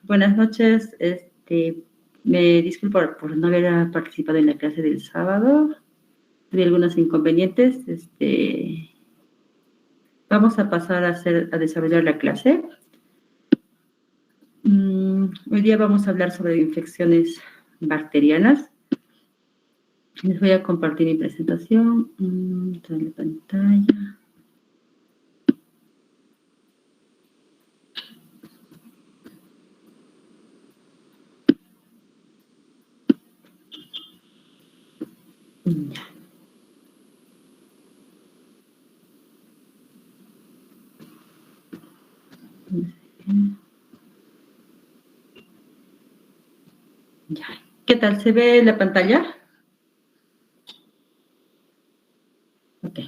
Buenas noches. Me disculpo por no haber participado en la clase del sábado. Tuve algunos inconvenientes. Vamos a pasar a desarrollar la clase. Hoy día vamos a hablar sobre infecciones bacterianas. Les voy a compartir mi presentación. Trae la pantalla. Ya. ¿Qué tal? ¿Se ve la pantalla? Ok.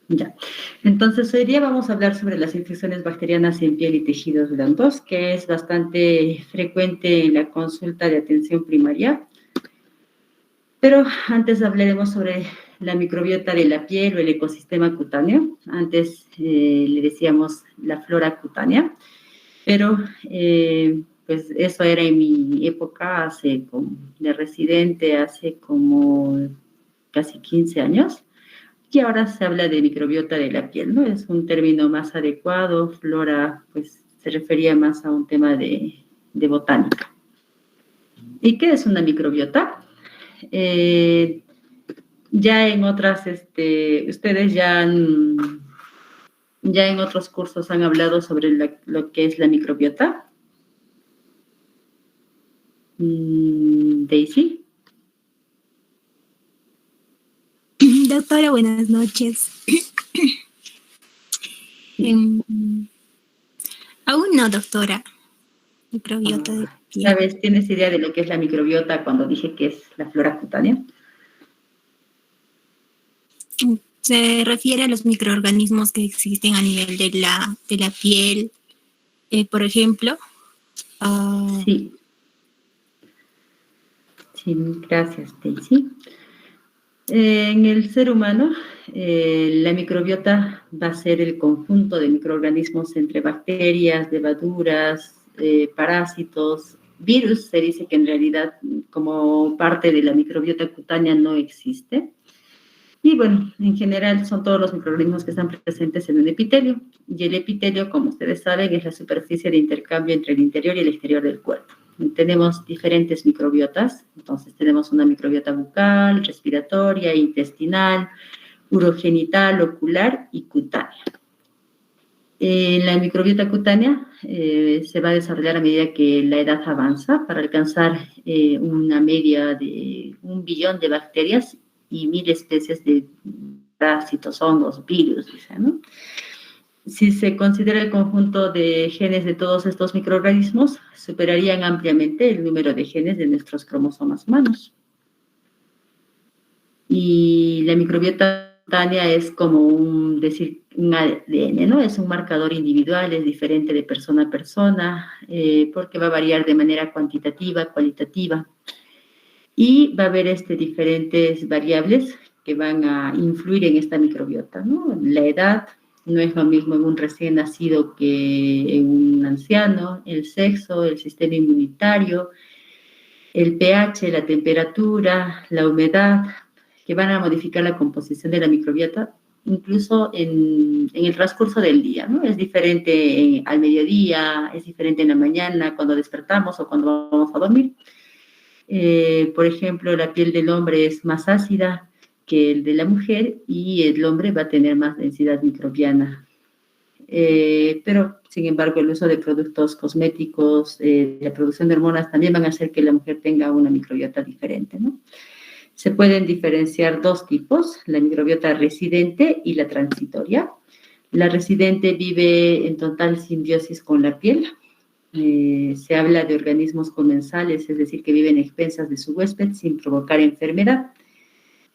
Ya. Entonces, hoy día vamos a hablar sobre las infecciones bacterianas en piel y tejidos blandos, que es bastante frecuente en la consulta de atención primaria. Pero antes hablaremos sobre la microbiota de la piel o el ecosistema cutáneo. Antes le decíamos la flora cutánea, pero pues eso era en mi época, de residente, hace como casi 15 años. Y ahora se habla de microbiota de la piel, ¿no? Es un término más adecuado. Flora, pues, se refería más a un tema de botánica. ¿Y qué es una microbiota? Ya en otras, ustedes ya en otros cursos han hablado sobre lo que es la microbiota. Daisy. Doctora, buenas noches. Aún no, doctora. Microbiota de piel. ¿Sabes? ¿Tienes idea de lo que es la microbiota cuando dije que es la flora cutánea? Se refiere a los microorganismos que existen a nivel de la piel, por ejemplo. Sí. Sí, gracias, Daisy. En el ser humano, la microbiota va a ser el conjunto de microorganismos entre bacterias, levaduras, parásitos, virus. Se dice que en realidad como parte de la microbiota cutánea no existe. Y bueno, en general son todos los microorganismos que están presentes en un epitelio. Y el epitelio, como ustedes saben, es la superficie de intercambio entre el interior y el exterior del cuerpo. Tenemos diferentes microbiotas. Entonces tenemos una microbiota bucal, respiratoria, intestinal, urogenital, ocular y cutánea. La microbiota cutánea se va a desarrollar a medida que la edad avanza para alcanzar una media de 1 billón de bacterias y 1000 especies de parásitos, hongos, virus, ¿no? Si se considera el conjunto de genes de todos estos microorganismos, superarían ampliamente el número de genes de nuestros cromosomas humanos. Y la microbiota cutánea es como un ADN, ¿no? Es un marcador individual, es diferente de persona a persona, porque va a variar de manera cuantitativa, cualitativa. Y va a haber diferentes variables que van a influir en esta microbiota, ¿no? La edad no es lo mismo en un recién nacido que en un anciano, el sexo, el sistema inmunitario, el pH, la temperatura, la humedad, que van a modificar la composición de la microbiota, incluso en el transcurso del día, ¿no? Es diferente al mediodía, es diferente en la mañana, cuando despertamos o cuando vamos a dormir. Por ejemplo, la piel del hombre es más ácida que el de la mujer y el hombre va a tener más densidad microbiana. Pero, sin embargo, el uso de productos cosméticos, la producción de hormonas también van a hacer que la mujer tenga una microbiota diferente, ¿no? Se pueden diferenciar dos tipos, la microbiota residente y la transitoria. La residente vive en total simbiosis con la piel. Se habla de organismos comensales, es decir, que viven a expensas de su huésped sin provocar enfermedad.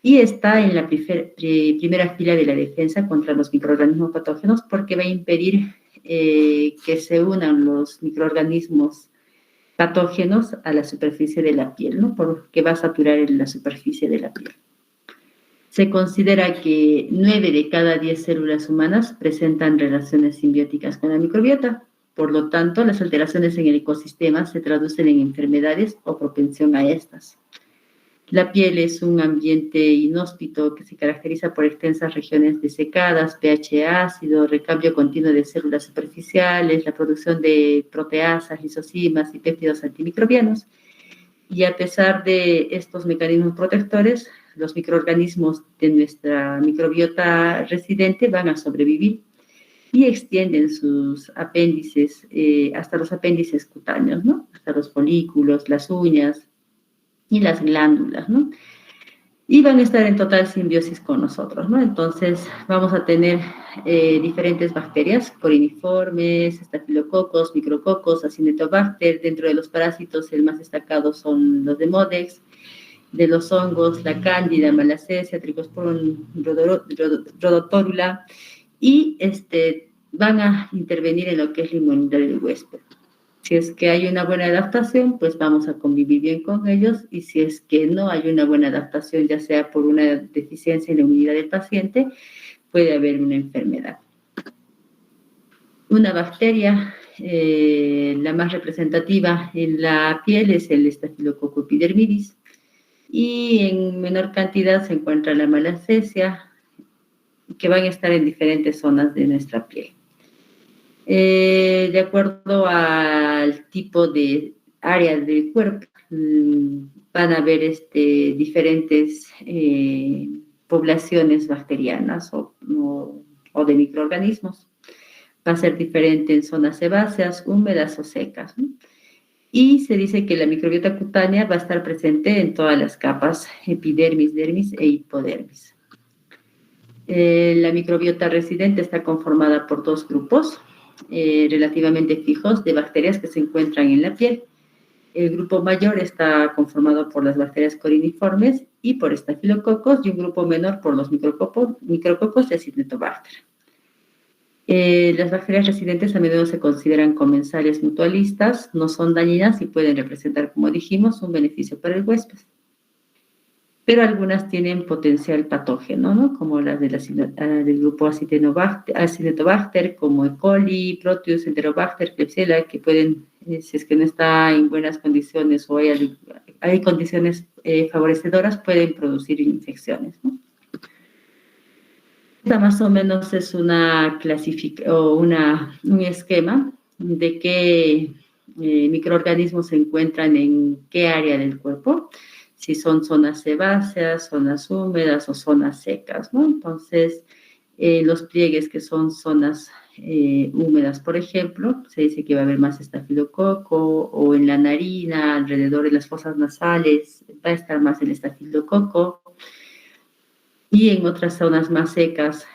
Y está en la primera fila de la defensa contra los microorganismos patógenos porque va a impedir que se unan los microorganismos patógenos a la superficie de la piel, ¿no? Porque va a saturar la superficie de la piel. Se considera que 9 de cada 10 células humanas presentan relaciones simbióticas con la microbiota. Por lo tanto, las alteraciones en el ecosistema se traducen en enfermedades o propensión a estas. La piel es un ambiente inhóspito que se caracteriza por extensas regiones desecadas, pH ácido, recambio continuo de células superficiales, la producción de proteasas, lisosimas y péptidos antimicrobianos. Y a pesar de estos mecanismos protectores, los microorganismos de nuestra microbiota residente van a sobrevivir y extienden sus apéndices hasta los apéndices cutáneos, ¿no? Hasta los folículos, las uñas y las glándulas, ¿no? Y van a estar en total simbiosis con nosotros, ¿no? Entonces, vamos a tener diferentes bacterias, coriniformes, estafilococos, micrococos, acinetobacter. Dentro de los parásitos, el más destacado son los Demodex. De los hongos, la cándida, malassezia, trichosporum rhodotórula, y van a intervenir en lo que es la inmunidad del huésped. Si es que hay una buena adaptación, pues vamos a convivir bien con ellos, y si es que no hay una buena adaptación, ya sea por una deficiencia en la inmunidad del paciente, puede haber una enfermedad. Una bacteria, la más representativa en la piel es el Staphylococcus epidermidis, y en menor cantidad se encuentra la malassezia, que van a estar en diferentes zonas de nuestra piel. De acuerdo al tipo de área del cuerpo, van a haber diferentes poblaciones bacterianas o de microorganismos. Va a ser diferente en zonas sebáceas, húmedas o secas, ¿no? Y se dice que la microbiota cutánea va a estar presente en todas las capas, epidermis, dermis e hipodermis. La microbiota residente está conformada por dos grupos relativamente fijos de bacterias que se encuentran en la piel. El grupo mayor está conformado por las bacterias coriniformes y por estafilococos, y un grupo menor por los micrococos de Acinetobacter. Las bacterias residentes a menudo se consideran comensales mutualistas, no son dañinas y pueden representar, como dijimos, un beneficio para el huésped. Pero algunas tienen potencial patógeno, ¿no? Como las del grupo Acinetobacter, como E. coli, Proteus, Enterobacter, Klebsiella, que pueden, si es que no está en buenas condiciones o hay condiciones favorecedoras, pueden producir infecciones, ¿no? Esta más o menos es un esquema de qué microorganismos se encuentran en qué área del cuerpo, si son zonas sebáceas, zonas húmedas o zonas secas, ¿no? Entonces, los pliegues que son zonas húmedas, por ejemplo, se dice que va a haber más estafilococo, o en la narina, alrededor de las fosas nasales, va a estar más el estafilococo. Y en otras zonas más secas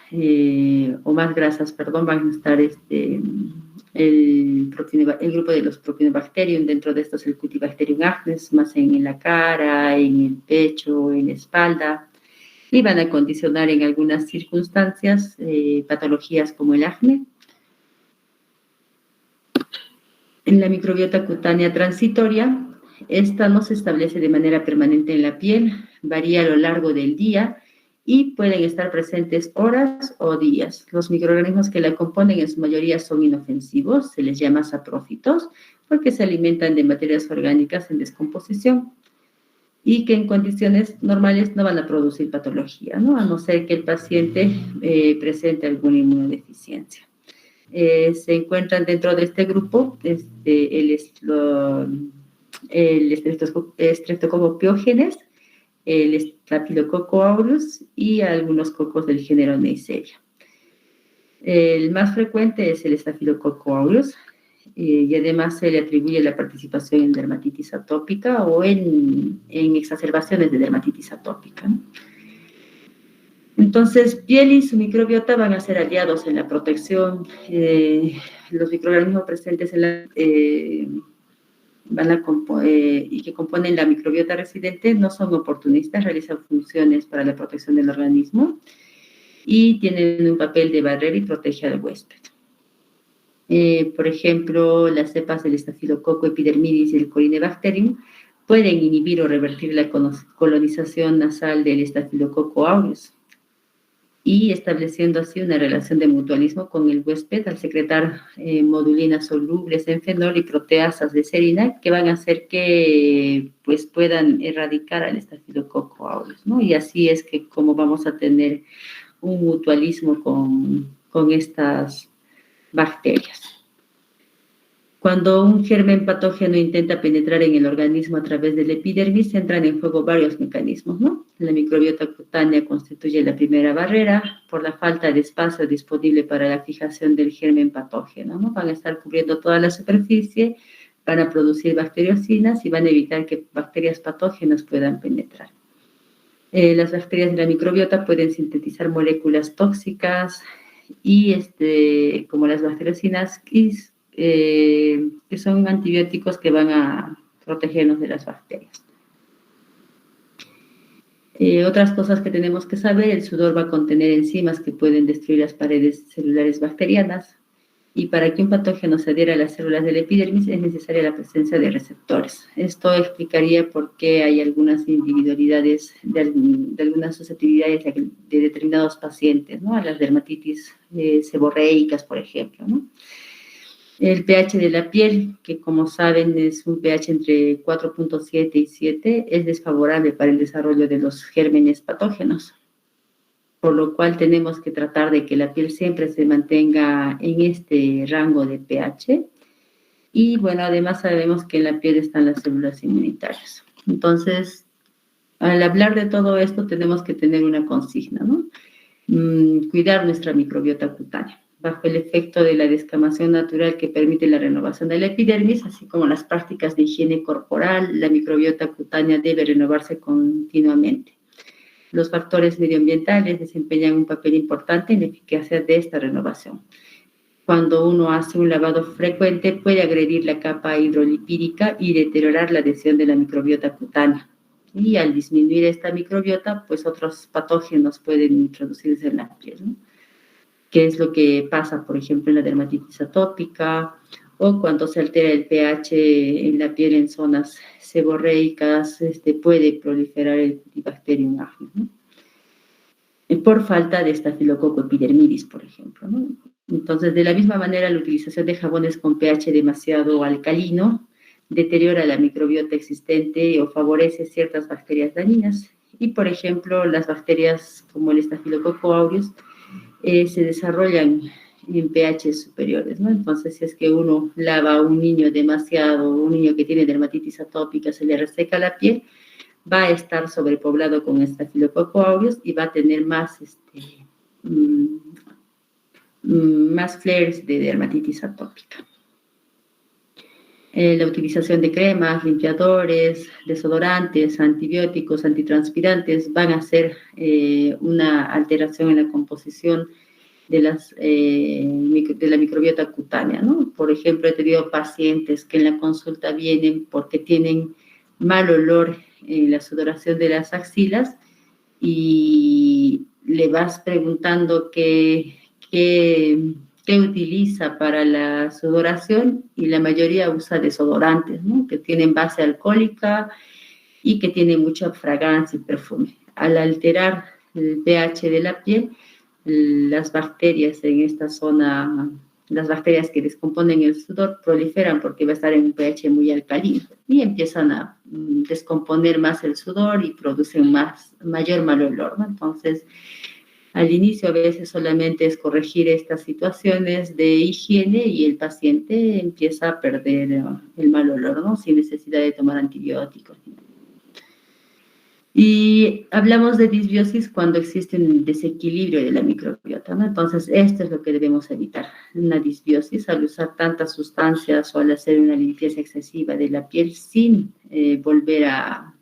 o más grasas, perdón, van a estar el grupo de los Propionibacterium. Dentro de estos el Cutibacterium acnes, más en la cara, en el pecho, en la espalda, y van a condicionar en algunas circunstancias patologías como el acné. En la microbiota cutánea transitoria, esta no se establece de manera permanente en la piel, varía a lo largo del día y pueden estar presentes horas o días. Los microorganismos que la componen en su mayoría son inofensivos, se les llama saprófitos, porque se alimentan de materias orgánicas en descomposición y que en condiciones normales no van a producir patología, ¿no? A no ser que el paciente presente alguna inmunodeficiencia. Se encuentran dentro de este grupo el Streptococcus pyogenes, el Staphylococcus aureus y algunos cocos del género Neisseria. El más frecuente es el Staphylococcus aureus y además se le atribuye la participación en dermatitis atópica o en exacerbaciones de dermatitis atópica, ¿no? Entonces, piel y su microbiota van a ser aliados en la protección. Los microorganismos presentes en la y que componen la microbiota residente no son oportunistas, realizan funciones para la protección del organismo y tienen un papel de barrera y protege al huésped. Por ejemplo, las cepas del Staphylococcus epidermidis y el Corynebacterium pueden inhibir o revertir la colonización nasal del Staphylococcus aureus. y estableciendo así una relación de mutualismo con el huésped al secretar modulinas solubles en fenol y proteasas de serina que van a hacer que pues, puedan erradicar al Staphylococcus aureus, ¿no? Y así es que como vamos a tener un mutualismo con estas bacterias. Cuando un germen patógeno intenta penetrar en el organismo a través del epidermis, entran en juego varios mecanismos, ¿no? La microbiota cutánea constituye la primera barrera por la falta de espacio disponible para la fijación del germen patógeno, ¿no? Van a estar cubriendo toda la superficie, van a producir bacteriocinas y van a evitar que bacterias patógenas puedan penetrar. Las bacterias de la microbiota pueden sintetizar moléculas tóxicas y como las bacteriocinas que son antibióticos que van a protegernos de las bacterias. Otras cosas que tenemos que saber, el sudor va a contener enzimas que pueden destruir las paredes celulares bacterianas y para que un patógeno se adhiera a las células del epidermis es necesaria la presencia de receptores. Esto explicaría por qué hay algunas individualidades de algunas susceptibilidades de determinados pacientes, ¿no? A las dermatitis seborreicas, por ejemplo, ¿no? El pH de la piel, que como saben es un pH entre 4.7 y 7, es desfavorable para el desarrollo de los gérmenes patógenos, por lo cual tenemos que tratar de que la piel siempre se mantenga en este rango de pH. Y bueno, además sabemos que en la piel están las células inmunitarias. Entonces, al hablar de todo esto, tenemos que tener una consigna, ¿no? Cuidar nuestra microbiota cutánea bajo el efecto de la descamación natural que permite la renovación de la epidermis, así como las prácticas de higiene corporal. La microbiota cutánea debe renovarse continuamente. Los factores medioambientales desempeñan un papel importante en la eficacia de esta renovación. Cuando uno hace un lavado frecuente, puede agredir la capa hidrolipídica y deteriorar la adhesión de la microbiota cutánea. Y al disminuir esta microbiota, pues otros patógenos pueden introducirse en la piel, ¿no? Que es lo que pasa, por ejemplo, en la dermatitis atópica o cuando se altera el pH en la piel en zonas seborreicas, puede proliferar el Cutibacterium agnus, ¿no? Por falta de Staphylococcus epidermidis, por ejemplo, ¿no? Entonces, de la misma manera, la utilización de jabones con pH demasiado alcalino deteriora la microbiota existente o favorece ciertas bacterias dañinas. Y, por ejemplo, las bacterias como el Staphylococcus aureus se desarrollan en pH superiores, ¿no? Entonces, si es que uno lava a un niño demasiado, un niño que tiene dermatitis atópica, se le reseca la piel, va a estar sobrepoblado con Staphylococcus aureus y va a tener más flares de dermatitis atópica. La utilización de cremas, limpiadores, desodorantes, antibióticos, antitranspirantes van a hacer una alteración en la composición de la microbiota cutánea, ¿no? Por ejemplo, he tenido pacientes que en la consulta vienen porque tienen mal olor en la sudoración de las axilas y le vas preguntando qué utiliza para la sudoración y la mayoría usa desodorantes, ¿no? Que tienen base alcohólica y que tienen mucha fragancia y perfume. Al alterar el pH de la piel, las bacterias en esta zona, las bacterias que descomponen el sudor proliferan porque va a estar en un pH muy alcalino y empiezan a descomponer más el sudor y producen mayor mal olor, ¿no? Entonces, al inicio a veces solamente es corregir estas situaciones de higiene y el paciente empieza a perder el mal olor, ¿no? Sin necesidad de tomar antibióticos. Y hablamos de disbiosis cuando existe un desequilibrio de la microbiota, ¿no? Entonces, esto es lo que debemos evitar, una disbiosis al usar tantas sustancias o al hacer una limpieza excesiva de la piel sin volver a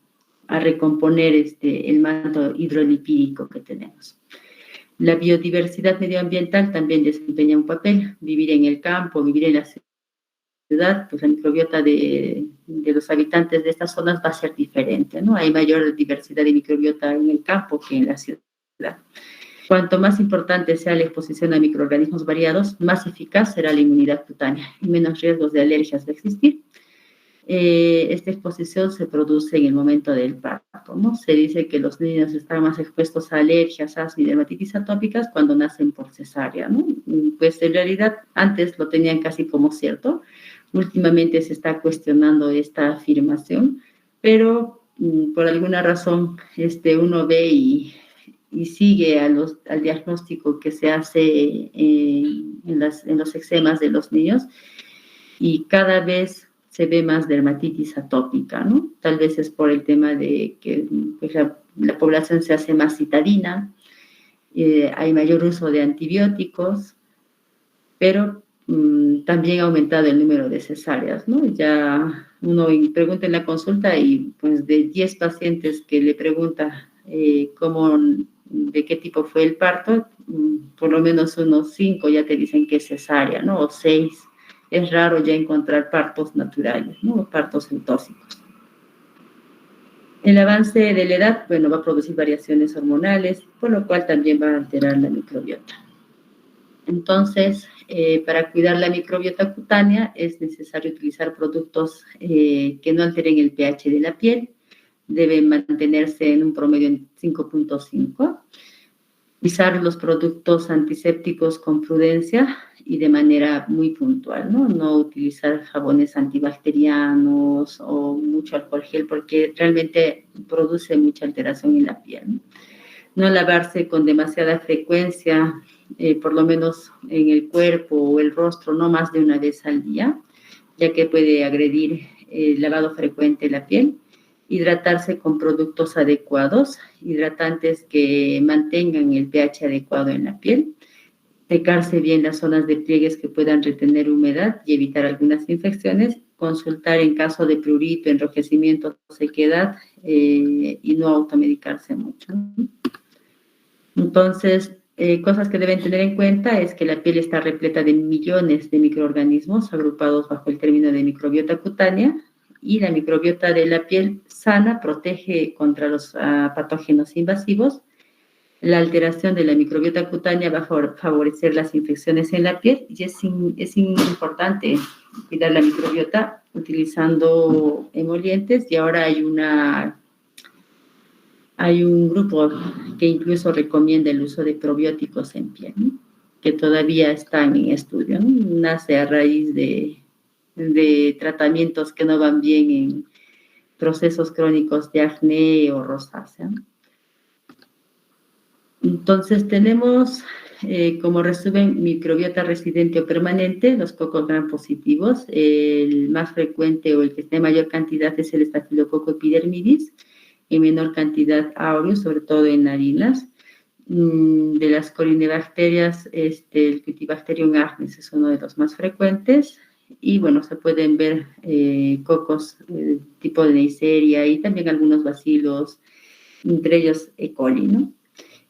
recomponer el manto hidrolipídico que tenemos. La biodiversidad medioambiental también desempeña un papel. Vivir en el campo, vivir en la ciudad, pues la microbiota de los habitantes de estas zonas va a ser diferente, ¿no? Hay mayor diversidad de microbiota en el campo que en la ciudad. Cuanto más importante sea la exposición a microorganismos variados, más eficaz será la inmunidad cutánea y menos riesgos de alergias va a existir. esta exposición se produce en el momento del parto, ¿no? Se dice que los niños están más expuestos a alergias, asma y dermatitis atópicas cuando nacen por cesárea, ¿no? Pues en realidad antes lo tenían casi como cierto. Últimamente se está cuestionando esta afirmación, pero por alguna razón uno ve y sigue al diagnóstico que se hace en los eczemas de los niños, y cada vez se ve más dermatitis atópica, ¿no? Tal vez es por el tema de que pues, la población se hace más citadina, hay mayor uso de antibióticos, pero también ha aumentado el número de cesáreas, ¿no? Ya uno pregunta en la consulta y pues de 10 pacientes que le pregunta de qué tipo fue el parto, por lo menos unos 5 ya te dicen que es cesárea, ¿no? O 6. Es raro ya encontrar partos naturales, ¿no? Partos eutóxicos. El avance de la edad, bueno, va a producir variaciones hormonales, por lo cual también va a alterar la microbiota. Entonces, para cuidar la microbiota cutánea es necesario utilizar productos que no alteren el pH de la piel, deben mantenerse en un promedio en 5.5, utilizar los productos antisépticos con prudencia y de manera muy puntual, ¿no? No utilizar jabones antibacterianos o mucho alcohol gel porque realmente produce mucha alteración en la piel, ¿no? No lavarse con demasiada frecuencia, por lo menos en el cuerpo o el rostro, no más de una vez al día, ya que puede agredir el lavado frecuente de la piel. Hidratarse con productos adecuados, hidratantes que mantengan el pH adecuado en la piel, secarse bien las zonas de pliegues que puedan retener humedad y evitar algunas infecciones, consultar en caso de prurito, enrojecimiento, sequedad y no automedicarse mucho. Entonces, cosas que deben tener en cuenta es que la piel está repleta de millones de microorganismos agrupados bajo el término de microbiota cutánea, y la microbiota de la piel sana protege contra los patógenos invasivos. La alteración de la microbiota cutánea va a favorecer las infecciones en la piel y es importante cuidar la microbiota utilizando emolientes, y ahora hay un grupo que incluso recomienda el uso de probióticos en piel, ¿no? Que todavía están en estudio, ¿no? Nace a raíz de tratamientos que no van bien en procesos crónicos de acné o rosácea, ¿no? Entonces tenemos como resumen microbiota residente o permanente, los cocos gram positivos. El más frecuente o el que tiene mayor cantidad es el estafilococo epidermidis, en menor cantidad aureus, sobre todo en harinas. De las corinebacterias, el Cutibacterium acnes es uno de los más frecuentes. Y bueno, se pueden ver cocos tipo de Neisseria y también algunos bacilos, entre ellos E. coli, ¿no?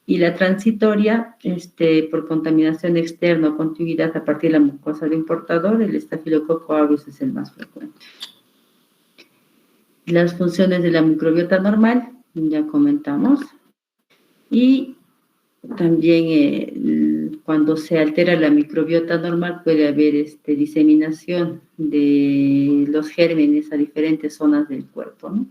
Y la transitoria, por contaminación externa o contiguidad a partir de la mucosa del importador, el estafilococo aureus es el más frecuente. Las funciones de la microbiota normal, ya comentamos. Y también cuando se altera la microbiota normal puede haber diseminación de los gérmenes a diferentes zonas del cuerpo, ¿no?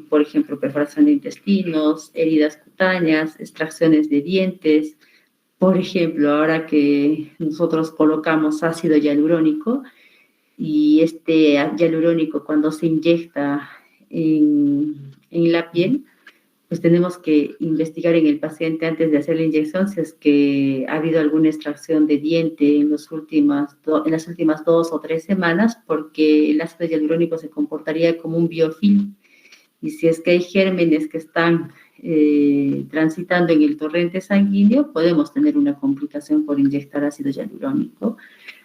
Por ejemplo, perforación de intestinos, heridas cutáneas, extracciones de dientes. Por ejemplo, ahora que nosotros colocamos ácido hialurónico, y hialurónico cuando se inyecta en la piel, pues tenemos que investigar en el paciente antes de hacer la inyección si es que ha habido alguna extracción de diente en las últimas 2 o 3 semanas, porque el ácido hialurónico se comportaría como un biofilm. Y si es que hay gérmenes que están transitando en el torrente sanguíneo, podemos tener una complicación por inyectar ácido hialurónico,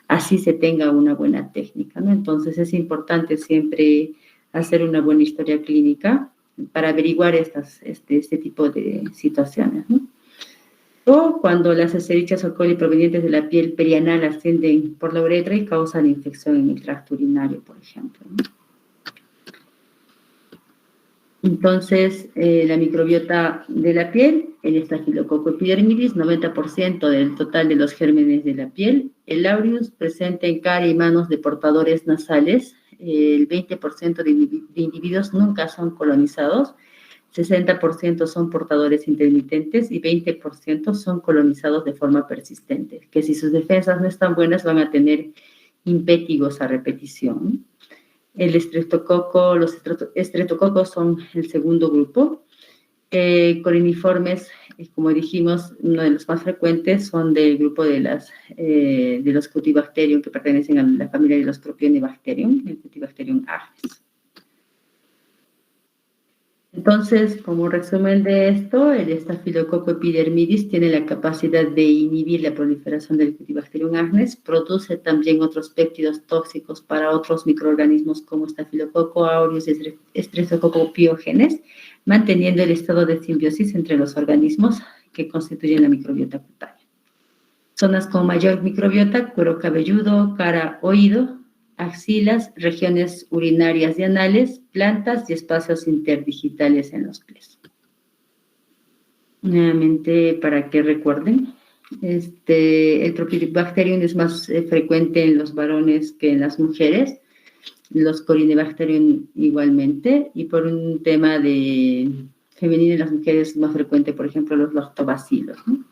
así se tenga una buena técnica, ¿no? Entonces es importante siempre hacer una buena historia clínica para averiguar este tipo de situaciones, ¿no? O cuando las Escherichia coli provenientes de la piel perianal ascienden por la uretra y causan infección en el tracto urinario, por ejemplo, ¿no? Entonces, la microbiota de la piel, el estafilococo epidermidis, 90% del total de los gérmenes de la piel. El aureus presente en cara y manos de portadores nasales, el 20% de individuos nunca son colonizados, 60% son portadores intermitentes y 20% son colonizados de forma persistente, que si sus defensas no están buenas van a tener impétigos a repetición. El estreptococo, los estreptococos son el segundo grupo. Coriniformes, como dijimos, uno de los más frecuentes son del grupo de los Cutibacterium, que pertenecen a la familia de los Propionibacterium, el Cutibacterium agens. Entonces, como resumen de esto, el Staphylococcus epidermidis tiene la capacidad de inhibir la proliferación del Cutibacterium agens, produce también otros péptidos tóxicos para otros microorganismos como Staphylococcus aureus y Streptococcus pyogenes, manteniendo el estado de simbiosis entre los organismos que constituyen la microbiota cutánea. Zonas con mayor microbiota: cuero cabelludo, cara, oído, axilas, regiones urinarias y anales, plantas y espacios interdigitales en los pies. Nuevamente, para que recuerden, el Propionibacterium es más frecuente en los varones que en las mujeres, los Corynebacterium igualmente, y por un tema de femenino en las mujeres es más frecuente, por ejemplo, los lactobacilos, ¿no?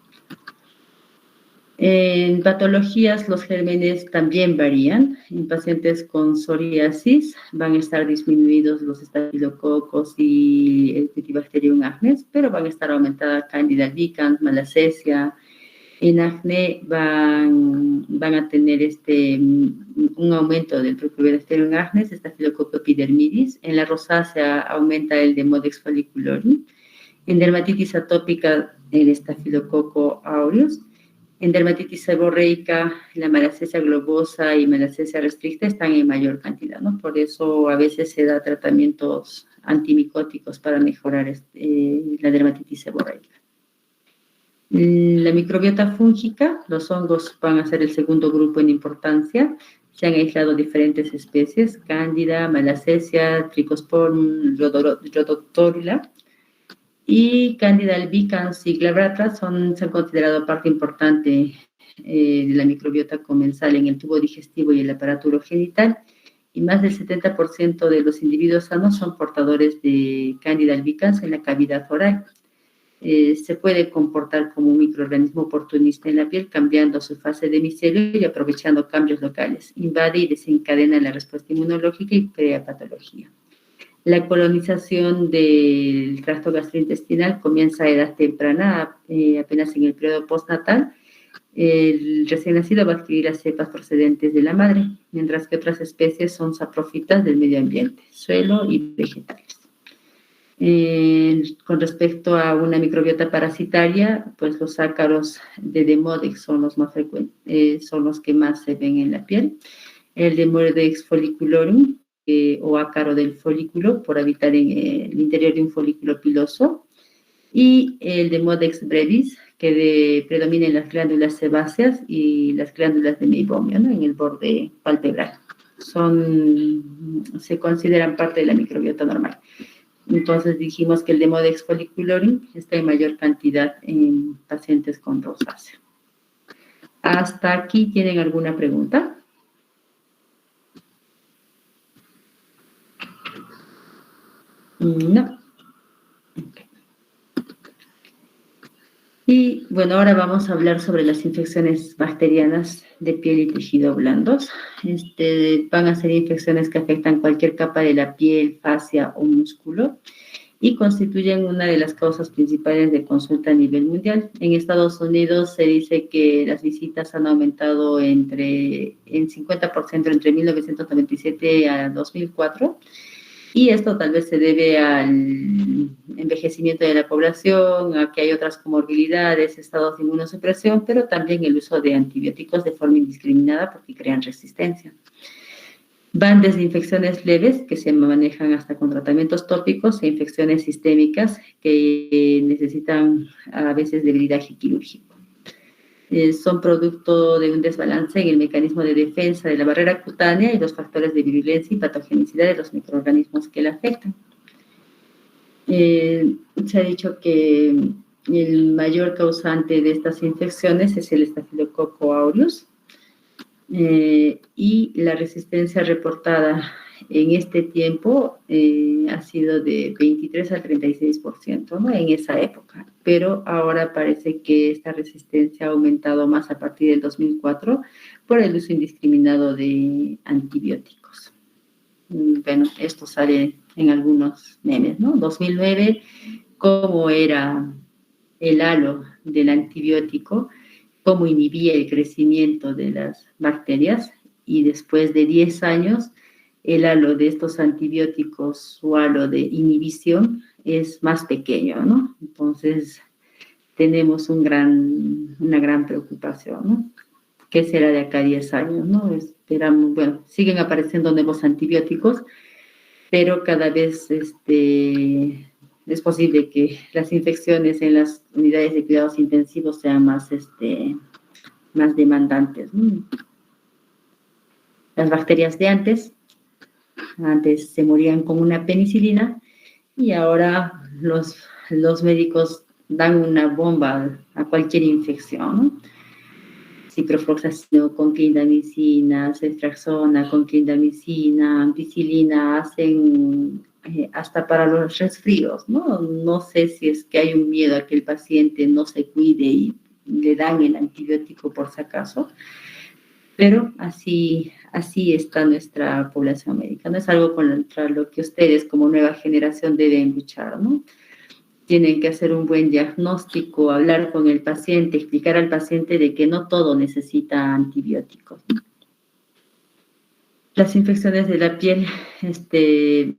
En patologías, los gérmenes también varían. En pacientes con psoriasis van a estar disminuidos los estafilococos y el Cutibacterium agens, pero van a estar aumentada Candida albicans, Malassezia. En acné van a tener un aumento del Propionibacterium agens, Staphylococcus epidermidis. En la rosácea aumenta el Demodex folliculorum. En dermatitis atópica, el Staphylococcus aureus. En dermatitis seborreica, la Malassezia globosa y Malassezia restricta están en mayor cantidad, ¿no? Por eso a veces se da tratamientos antimicóticos para mejorar la dermatitis seborreica. La microbiota fúngica, los hongos van a ser el segundo grupo en importancia. Se han aislado diferentes especies: Cándida, Malassezia, Trichosporum, Rhodotorula. Y Candida albicans y glabrata se han considerado parte importante de la microbiota comensal en el tubo digestivo y el aparato urogenital, y más del 70% de los individuos sanos son portadores de Candida albicans en la cavidad oral. Se puede comportar como un microorganismo oportunista en la piel, cambiando su fase de micelio y aprovechando cambios locales. Invade y desencadena la respuesta inmunológica y crea patología. La colonización del tracto gastrointestinal comienza a edad temprana, apenas en el periodo postnatal. El recién nacido va a adquirir las cepas procedentes de la madre, mientras que otras especies son saprofitas del medio ambiente, suelo y vegetales. Con respecto a una microbiota parasitaria, pues los ácaros de Demodex son los más frecuentes, son los que más se ven en la piel. El Demodex folliculorum, o ácaro del folículo, por habitar en el interior de un folículo piloso, y el Demodex brevis, que predomina en las glándulas sebáceas y las glándulas de meibomio, ¿no? En el borde palpebral. Se consideran parte de la microbiota normal. Entonces dijimos que el Demodex folliculorum está en mayor cantidad en pacientes con rosácea. ¿Hasta aquí tienen alguna pregunta? No. Okay. Y bueno, ahora vamos a hablar sobre las infecciones bacterianas de piel y tejido blandos. Van a ser infecciones que afectan cualquier capa de la piel, fascia o músculo, y constituyen una de las causas principales de consulta a nivel mundial. En Estados Unidos se dice que las visitas han aumentado en 50% entre 1997 a 2004. Y esto tal vez se debe al envejecimiento de la población, a que hay otras comorbilidades, estados de inmunosupresión, pero también el uso de antibióticos de forma indiscriminada porque crean resistencia. Van desde infecciones leves, que se manejan hasta con tratamientos tópicos, e infecciones sistémicas que necesitan a veces de gridaje quirúrgico. Son producto de un desbalance en el mecanismo de defensa de la barrera cutánea y los factores de virulencia y patogenicidad de los microorganismos que la afectan. Se ha dicho que el mayor causante de estas infecciones es el Staphylococcus aureus, y la resistencia reportada en este tiempo ha sido de 23 al 36%, ¿no? En esa época. Pero ahora parece que esta resistencia ha aumentado más a partir del 2004 por el uso indiscriminado de antibióticos. Bueno, esto sale en algunos memes, ¿no? 2009, cómo era el halo del antibiótico, cómo inhibía el crecimiento de las bacterias, y después de 10 años, el halo de estos antibióticos, su halo de inhibición, es más pequeño, ¿no? Entonces, tenemos una gran preocupación, ¿no? ¿Qué será de acá a 10 años, no? Esperamos, bueno, siguen apareciendo nuevos antibióticos, pero cada vez es posible que las infecciones en las unidades de cuidados intensivos sean más demandantes, ¿no? Las bacterias de antes se morían con una penicilina, y ahora los médicos dan una bomba a cualquier infección, ¿no? Ciprofloxacino con clindamicina, ceftriaxona con clindamicina, ampicilina, hacen hasta para los resfríos, ¿no? No sé si es que hay un miedo a que el paciente no se cuide y le dan el antibiótico por si acaso, pero así está nuestra población médica. No es algo contra lo que ustedes como nueva generación deben luchar, ¿no? Tienen que hacer un buen diagnóstico, hablar con el paciente, explicar al paciente de que no todo necesita antibióticos. Las infecciones de la piel se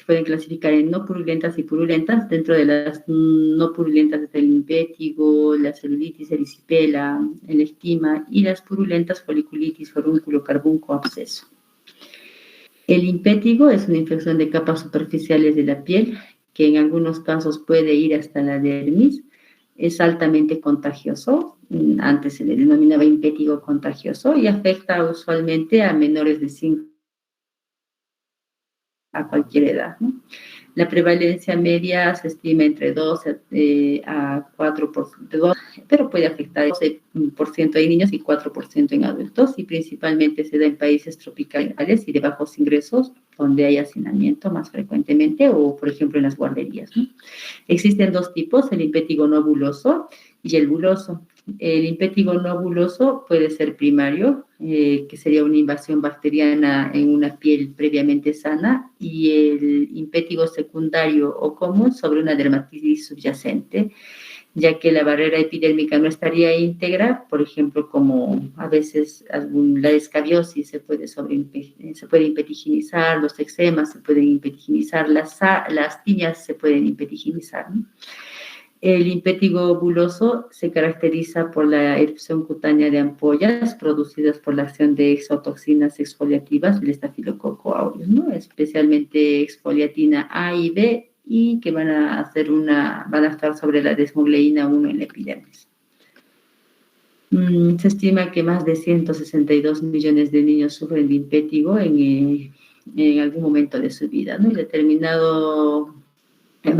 pueden clasificar en no purulentas y purulentas. Dentro de las no purulentas está el impétigo, la celulitis erisipela, el esquima, y las purulentas foliculitis, forúnculo, carbunco, absceso. El impétigo es una infección de capas superficiales de la piel, que en algunos casos puede ir hasta la dermis. Es altamente contagioso, antes se le denominaba impétigo contagioso, y afecta usualmente a menores de 5 a cualquier edad, ¿no? La prevalencia media se estima entre 2 a 4%, pero puede afectar 12% en niños y 4% en adultos, y principalmente se da en países tropicales y de bajos ingresos, donde hay hacinamiento más frecuentemente, o por ejemplo en las guarderías, ¿no? Existen dos tipos, el impétigo no buloso y el buloso. El impétigo no buloso puede ser primario, que sería una invasión bacteriana en una piel previamente sana, y el impétigo secundario o común sobre una dermatitis subyacente, ya que la barrera epidérmica no estaría íntegra, por ejemplo, como a veces la escabiosis se puede impetiginizar, los eczemas se pueden impetiginizar, las tiñas se pueden impetiginizar, ¿no? El impétigo buloso se caracteriza por la erupción cutánea de ampollas producidas por la acción de exotoxinas exfoliativas del estafilococo aureus, ¿no? Especialmente exfoliatina A y B, y que van a estar sobre la desmogleína 1 en la epidermis. Se estima que más de 162 millones de niños sufren de impétigo en algún momento de su vida, ¿no? Va a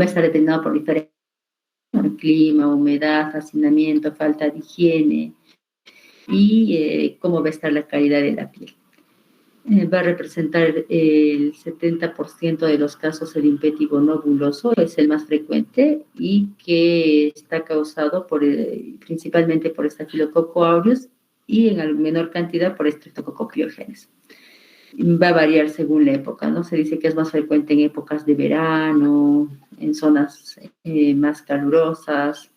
estar determinado por diferentes clima, humedad, hacinamiento, falta de higiene, y cómo va a estar la calidad de la piel. Va a representar el 70% de los casos el impétigo no buloso, es el más frecuente, y que está causado principalmente por Staphylococcus aureus, y en menor cantidad por Streptococcus pyogenes. Va a variar según la época, ¿no? Se dice que es más frecuente en épocas de verano, en zonas más calurosas,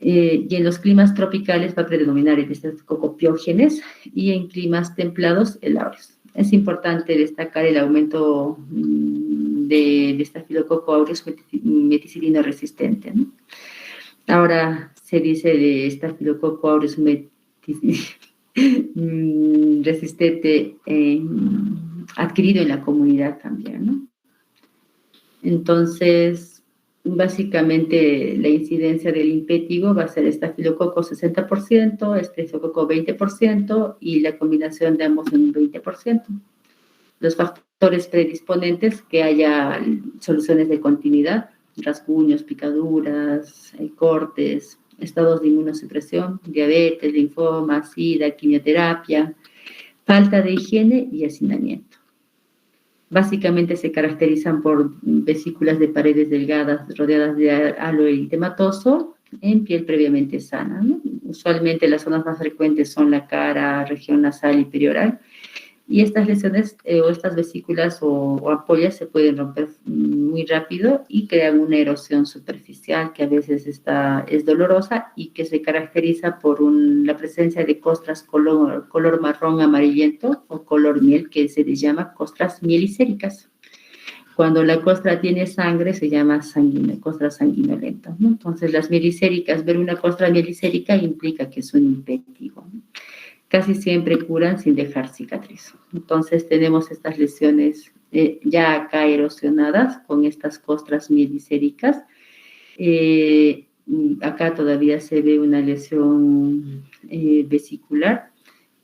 y en los climas tropicales va a predominar el Streptococcus pyogenes, y en climas templados el aureus. Es importante destacar el aumento de Staphylococcus aureus meticilina resistente, ¿no? Ahora se dice de Staphylococcus aureus resistente adquirido en la comunidad también, ¿no? Entonces, básicamente la incidencia del impétigo va a ser estafilococo 60%, estreptococo 20%, y la combinación de ambos en un 20%. Los factores predisponentes: que haya soluciones de continuidad, rasguños, picaduras, cortes, estados de inmunosupresión, diabetes, linfoma, sida, quimioterapia, falta de higiene y hacinamiento. Básicamente se caracterizan por vesículas de paredes delgadas rodeadas de halo eritematoso en piel previamente sana, ¿no? Usualmente las zonas más frecuentes son la cara, región nasal y perioral, y estas lesiones o estas vesículas o ampollas se pueden romper muy rápido y crean una erosión superficial que a veces es dolorosa y que se caracteriza por la presencia de costras color marrón amarillento o color miel, que se les llama costras mielicéricas. Cuando la costra tiene sangre se llama costra sanguinolenta, ¿no? Entonces las mielicéricas, ver una costra mielicérica implica que es un impetigo, ¿no? Casi siempre curan sin dejar cicatriz. Entonces tenemos estas lesiones ya acá erosionadas con estas costras mielicéricas. Acá todavía se ve una lesión vesicular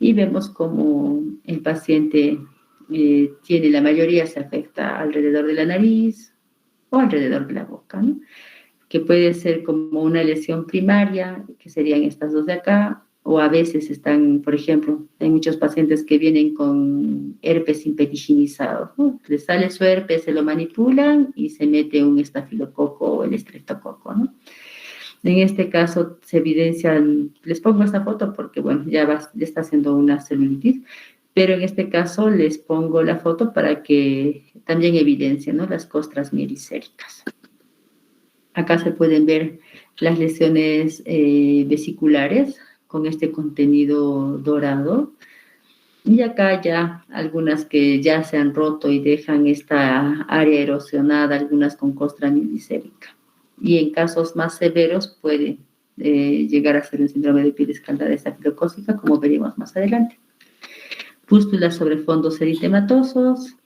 y vemos como el paciente tiene, la mayoría se afecta alrededor de la nariz o alrededor de la boca, ¿no? Que puede ser como una lesión primaria, que serían estas dos de acá, o a veces están, por ejemplo, hay muchos pacientes que vienen con herpes impetiginizado, ¿no? Les sale su herpes, se lo manipulan y se mete un estafilococo o el estreptococo, ¿no? En este caso se evidencian, les pongo esta foto porque, bueno, ya está haciendo una celulitis, pero en este caso les pongo la foto para que también evidencien, ¿no?, las costras mielicéricas. Acá se pueden ver las lesiones vesiculares con este contenido dorado. Y acá ya algunas que ya se han roto y dejan esta área erosionada, algunas con costra mielicérica. Y en casos más severos puede llegar a ser un síndrome de piel escaldada estafilocócica, como veremos más adelante. Pústulas sobre fondos eritematosos.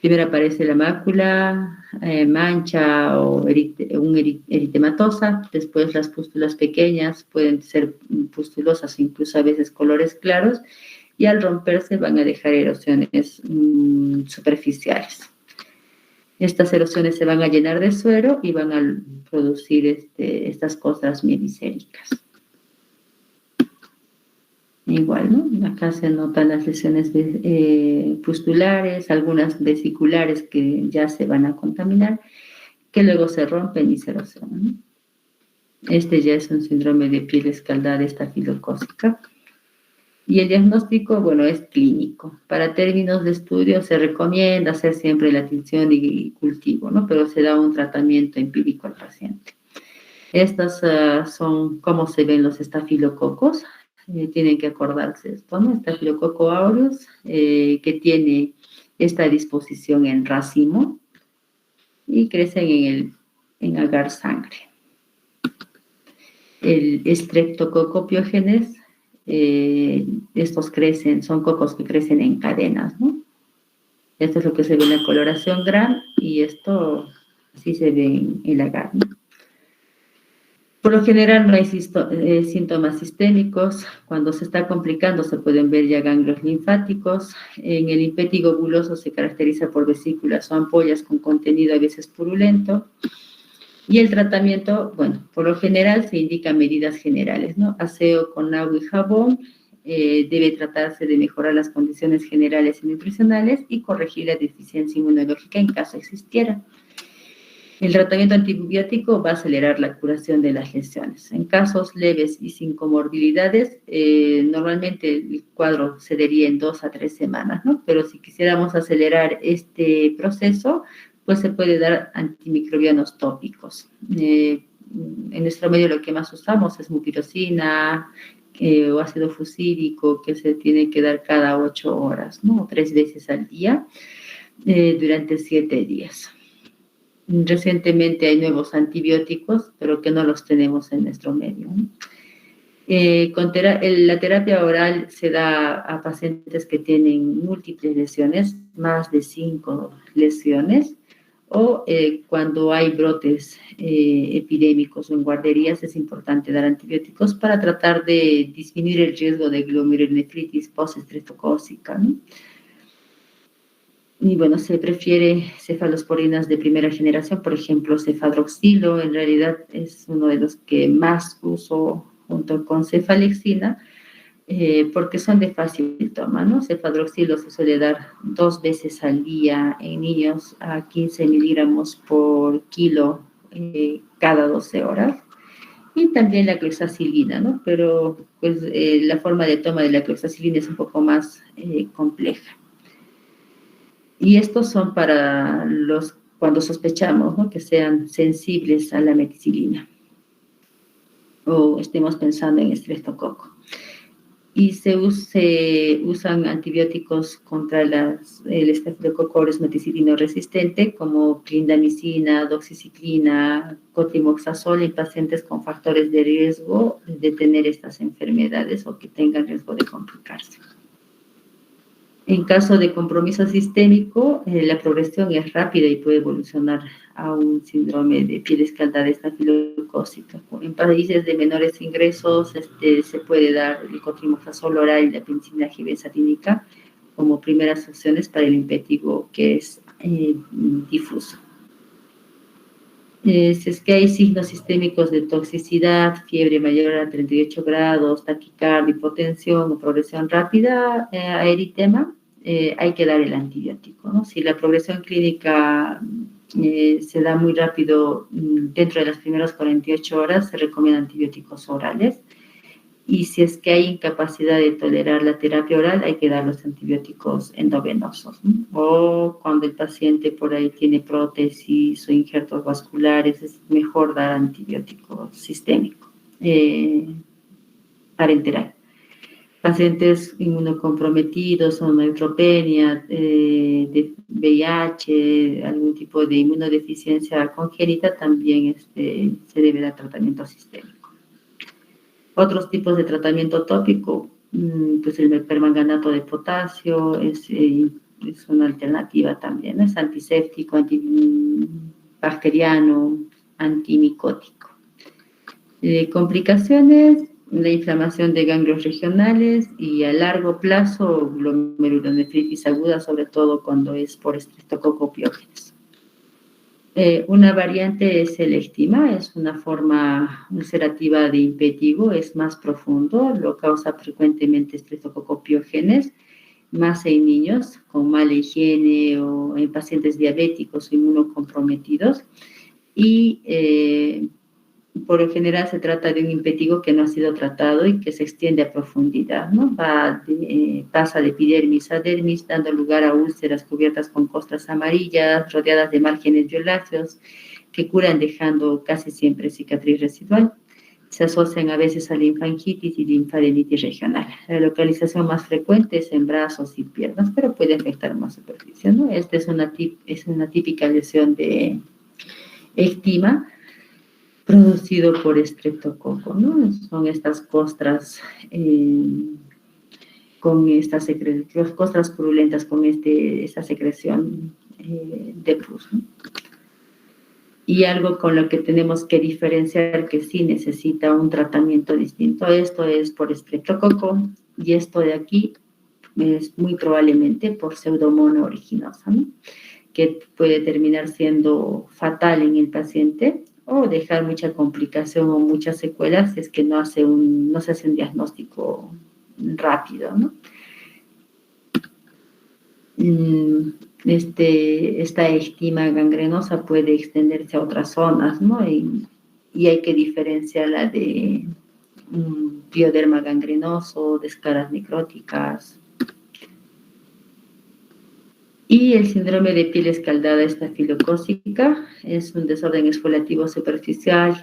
Primero aparece la mácula, mancha o eritematosa. Después las pústulas pequeñas pueden ser pustulosas, incluso a veces colores claros, y al romperse van a dejar erosiones superficiales. Estas erosiones se van a llenar de suero y van a producir estas costras mielicéricas. Igual, ¿no? Acá se notan las lesiones pustulares, algunas vesiculares que ya se van a contaminar, que luego se rompen y se erosionan, ¿no? Este ya es un síndrome de piel escaldada estafilocócica. Y el diagnóstico, bueno, es clínico. Para términos de estudio se recomienda hacer siempre la tinción y cultivo, ¿no? Pero se da un tratamiento empírico al paciente. Estas son cómo se ven los estafilococos. Tienen que acordarse esto, ¿no? Estafilococo aureus, que tiene esta disposición en racimo y crecen en agar sangre. El Streptococcus pyogenes, estos son cocos que crecen en cadenas, ¿no? Esto es lo que se ve en la coloración GRAM y esto así se ve en el agar, ¿no? Por lo general no hay síntomas sistémicos. Cuando se está complicando se pueden ver ya ganglios linfáticos. En el impétigo buloso se caracteriza por vesículas o ampollas con contenido a veces purulento. Y el tratamiento, bueno, por lo general se indican medidas generales, ¿no? Aseo con agua y jabón. Debe tratarse de mejorar las condiciones generales y nutricionales y corregir la deficiencia inmunológica en caso existiera. El tratamiento antibiótico va a acelerar la curación de las lesiones. En casos leves y sin comorbilidades, normalmente el cuadro se daría en 2 a 3 semanas, ¿no? Pero si quisiéramos acelerar este proceso, pues se puede dar antimicrobianos tópicos. En nuestro medio lo que más usamos es mupirocina o ácido fusílico, que se tiene que dar cada 8 horas, ¿no? 3 veces al día durante 7 días. Recientemente hay nuevos antibióticos, pero que no los tenemos en nuestro medio, ¿no? La terapia oral se da a pacientes que tienen múltiples lesiones, más de 5 lesiones, o cuando hay brotes epidémicos o en guarderías es importante dar antibióticos para tratar de disminuir el riesgo de glomerulonefritis postestreptocócica, ¿no? Y bueno, se prefiere cefalosporinas de primera generación, por ejemplo, cefadroxilo, en realidad es uno de los que más uso junto con cefalexina, porque son de fácil toma, ¿no? Cefadroxilo se suele dar 2 veces al día en niños a 15 miligramos por kilo cada 12 horas. Y también la cloxacilina, ¿no? Pero pues la forma de toma de la cloxacilina es un poco más compleja. Y estos son para los, cuando sospechamos, ¿no?, que sean sensibles a la meticilina o estemos pensando en estreptococo. Y se usan antibióticos contra el estafilococo aureus meticilino resistente, como clindamicina, doxiciclina, cotrimoxazol, en pacientes con factores de riesgo de tener estas enfermedades o que tengan riesgo de complicarse. En caso de compromiso sistémico, la progresión es rápida y puede evolucionar a un síndrome de piel escaldada estafilocócica. En países de menores ingresos se puede dar el cotrimoxazol oral y la penicilina G-benzatínica como primeras opciones para el impetigo que es difuso. Si es que hay signos sistémicos de toxicidad, fiebre mayor a 38 grados, taquicardia, hipotensión o progresión rápida a eritema, hay que dar el antibiótico, ¿no? Si la progresión clínica se da muy rápido dentro de las primeras 48 horas, se recomiendan antibióticos orales. Y si es que hay incapacidad de tolerar la terapia oral, hay que dar los antibióticos endovenosos, ¿no? O cuando el paciente por ahí tiene prótesis o injertos vasculares, es mejor dar antibiótico sistémico parenteral. Pacientes inmunocomprometidos o neutropenia, de VIH, algún tipo de inmunodeficiencia congénita, también se debe dar tratamiento sistémico. Otros tipos de tratamiento tópico, pues el permanganato de potasio es una alternativa también, ¿no? Es antiséptico, antibacteriano, antimicótico. Complicaciones, la inflamación de ganglios regionales y a largo plazo glomerulonefritis aguda, sobre todo cuando es por estreptococo piógenes. Una variante es el eczema, es una forma ulcerativa de impetigo, es más profundo, lo causa frecuentemente estreptococo piógenes, más en niños con mala higiene o en pacientes diabéticos o inmunocomprometidos. Y por lo general se trata de un impetigo que no ha sido tratado y que se extiende a profundidad, ¿no? Pasa de epidermis a dermis, dando lugar a úlceras cubiertas con costras amarillas, rodeadas de márgenes violáceos, que curan dejando casi siempre cicatriz residual. Se asocian a veces a linfangitis y linfadenitis regional. La localización más frecuente es en brazos y piernas, pero puede afectar más superficie, ¿no? Esta es una típica lesión de eczema producido por estreptococo, ¿no? Son estas costras con estas costras purulentas con esta secreción de pus, ¿no? Y algo con lo que tenemos que diferenciar que sí necesita un tratamiento distinto. Esto es por estreptococo y esto de aquí es muy probablemente por Pseudomonas aeruginosa, ¿no?, que puede terminar siendo fatal en el paciente o dejar mucha complicación o muchas secuelas si es que no se hace un diagnóstico rápido, ¿no? Esta eczema gangrenosa puede extenderse a otras zonas, ¿no? Y hay que diferenciarla de pioderma gangrenoso, descaras necróticas. Y el síndrome de piel escaldada estafilocócica es un desorden exfoliativo superficial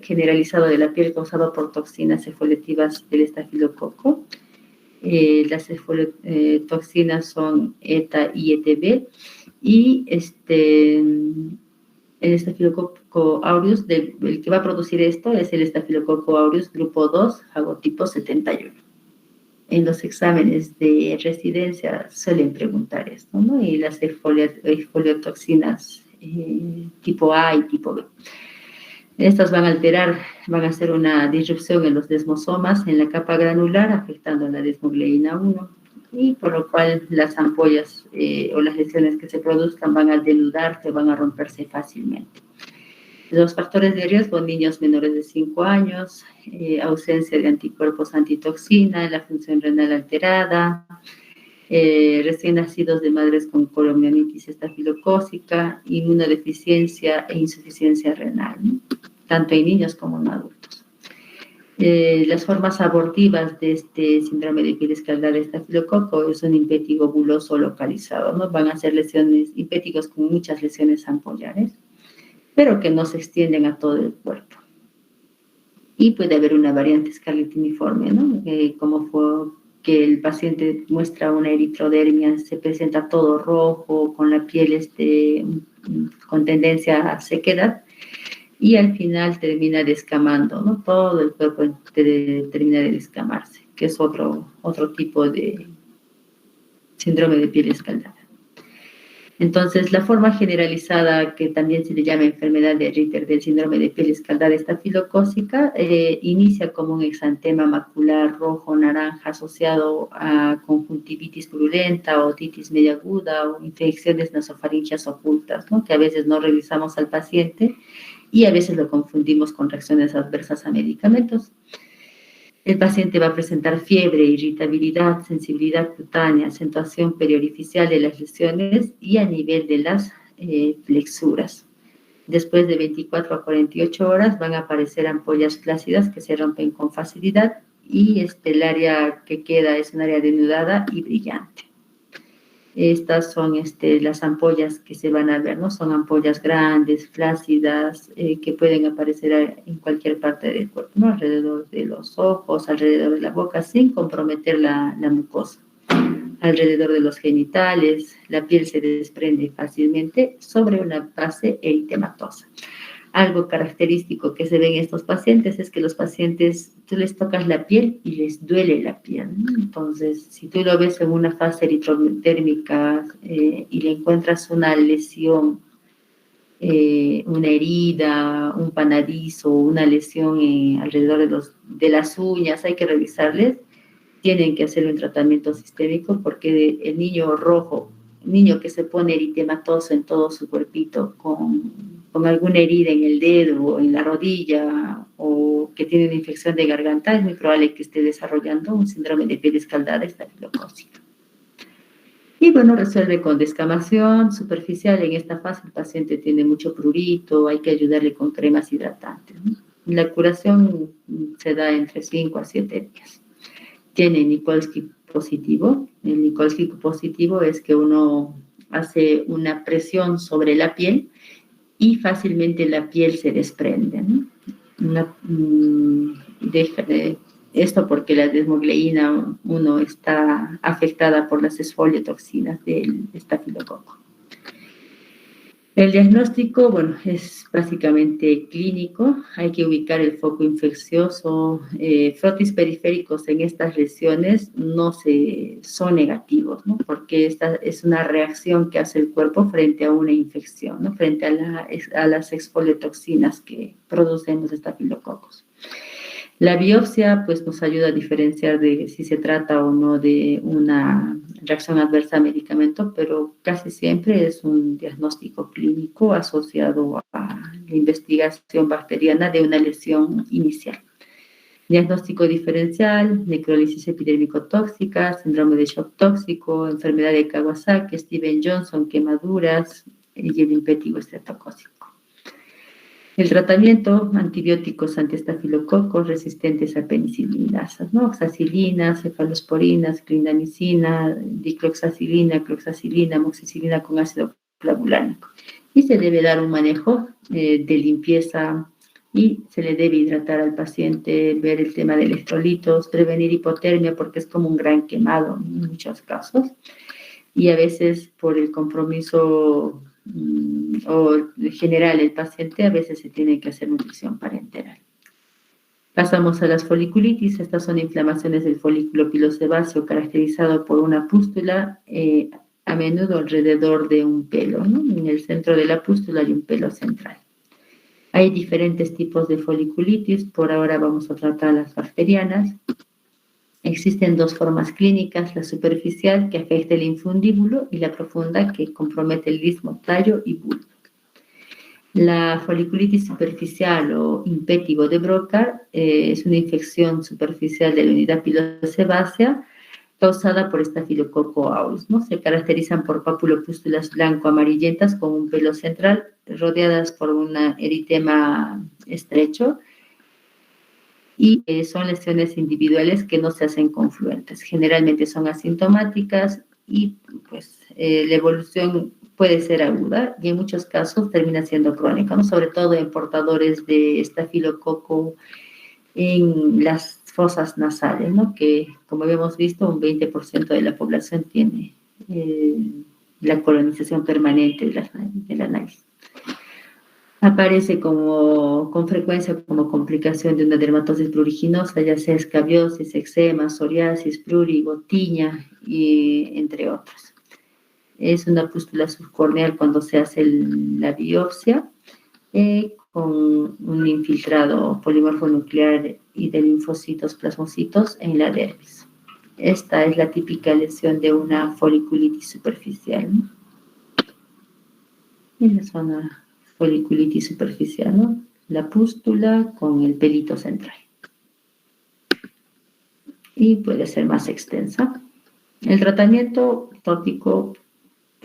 generalizado de la piel causado por toxinas exfoliativas del estafilococo. Las toxinas son ETA y ETB, y el estafilococo aureus, el que va a producir esto es el estafilococo aureus grupo 2, fagotipo 71. En los exámenes de residencia suelen preguntar esto, ¿no? Y las exfoliotoxinas tipo A y tipo B. Estas van a hacer una disrupción en los desmosomas en la capa granular, afectando la desmogleína 1, y por lo cual las ampollas o las lesiones que se produzcan van a denudarse, van a romperse fácilmente. Los factores de riesgo: niños menores de 5 años, ausencia de anticuerpos antitoxina, la función renal alterada, recién nacidos de madres con colonionitis estafilocócica, inmunodeficiencia e insuficiencia renal, ¿no? Tanto en niños como en adultos. Las formas abortivas de este síndrome de piel escaldada estafilococo es un impétigo buloso localizado, ¿no? Van a ser lesiones, impétigos con muchas lesiones ampollares, pero que no se extienden a todo el cuerpo. Y puede haber una variante escarlatiniforme, ¿no? Como fue que el paciente muestra una eritrodermia, se presenta todo rojo, con la piel con tendencia a sequedad, y al final termina descamando, ¿no? Todo el cuerpo termina de descamarse, que es otro tipo de síndrome de piel escaldada. Entonces, la forma generalizada, que también se le llama enfermedad de Ritter del síndrome de piel escaldada estafilocócica, inicia como un exantema macular rojo naranja asociado a conjuntivitis purulenta, otitis media aguda o infecciones nasofaringias ocultas, ¿no? Que a veces no revisamos al paciente y a veces lo confundimos con reacciones adversas a medicamentos. El paciente va a presentar fiebre, irritabilidad, sensibilidad cutánea, acentuación periorificial de las lesiones y a nivel de las flexuras. Después de 24 a 48 horas van a aparecer ampollas flácidas que se rompen con facilidad, y el área que queda es un área denudada y brillante. Estas son las ampollas que se van a ver, ¿no? Son ampollas grandes, flácidas, que pueden aparecer en cualquier parte del cuerpo, ¿no? Alrededor de los ojos, alrededor de la boca, sin comprometer la mucosa. Alrededor de los genitales, la piel se desprende fácilmente sobre una base eritematosa. Algo característico que se ve en estos pacientes es que los pacientes, tú les tocas la piel y les duele la piel, ¿no? Entonces, si tú lo ves en una fase eritrodérmica y le encuentras una lesión, una herida, un panadizo, una lesión alrededor de las uñas, hay que revisarles. Tienen que hacer un tratamiento sistémico, porque el niño rojo, niño que se pone eritematoso en todo su cuerpito, con alguna herida en el dedo o en la rodilla, o que tiene una infección de garganta, es muy probable que esté desarrollando un síndrome de piel escaldada estafilocócica. Y bueno, resuelve con descamación superficial. En esta fase el paciente tiene mucho prurito, hay que ayudarle con cremas hidratantes, ¿no? La curación se da entre 5 a 7 días. Tiene Nikolsky positivo. El Nikolsky positivo es que uno hace una presión sobre la piel y fácilmente la piel se desprende, ¿no? Esto porque la desmogleína 1 está afectada por las esfoliotoxinas del estafilococo. El diagnóstico, bueno, es básicamente clínico. Hay que ubicar el foco infeccioso. Frotis periféricos en estas lesiones son negativos, ¿no? Porque esta es una reacción que hace el cuerpo frente a una infección, ¿no? Frente a las exfoliotoxinas que producen los estafilococos. La biopsia, pues, nos ayuda a diferenciar de si se trata o no de una reacción adversa a medicamento, pero casi siempre es un diagnóstico clínico asociado a la investigación bacteriana de una lesión inicial. Diagnóstico diferencial: necrólisis epidérmico-tóxica, síndrome de shock tóxico, enfermedad de Kawasaki, Stevens-Johnson, quemaduras y el impétigo estreptocócico. El tratamiento: antibióticos antiestafilococos resistentes a penicilinasas, ¿no? Oxacilina, cefalosporinas, clindamicina, dicloxacilina, cloxacilina, amoxicilina con ácido clavulánico. Y se debe dar un manejo de limpieza, y se le debe hidratar al paciente, ver el tema de electrolitos, prevenir hipotermia, porque es como un gran quemado en muchos casos. Y a veces, por el compromiso o general el paciente, a veces se tiene que hacer nutrición parenteral. Pasamos a las foliculitis. Estas son inflamaciones del folículo pilosebáceo caracterizado por una pústula, a menudo alrededor de un pelo, ¿no? En el centro de la pústula hay un pelo central. Hay diferentes tipos de foliculitis. Por ahora vamos a tratar las bacterianas. Existen dos formas clínicas: la superficial, que afecta el infundíbulo, y la profunda, que compromete el istmo, tallo y bulbo. La foliculitis superficial o impétigo de Broca es una infección superficial de la unidad pilosebácea causada por Staphylococcus aureus, ¿no? Se caracterizan por papulopústulas blanco-amarillentas con un pelo central, rodeadas por un eritema estrecho, y son lesiones individuales que no se hacen confluentes. Generalmente son asintomáticas y pues la evolución puede ser aguda y en muchos casos termina siendo crónica, ¿no? Sobre todo en portadores de estafilococo en las fosas nasales, ¿no? Que como habíamos visto, un 20% de la población tiene la colonización permanente de la nariz. Aparece con frecuencia como complicación de una dermatosis pruriginosa, ya sea escabiosis, eczema, psoriasis, prurigo, tiña, entre otros. Es una pústula subcorneal cuando se hace la biopsia con un infiltrado polimorfo nuclear y de linfocitos plasmocitos en la dermis. Esta es la típica lesión de una foliculitis superficial, ¿no? En la zona foliculitis superficial, ¿no? La pústula con el pelito central. Y puede ser más extensa. El tratamiento tópico,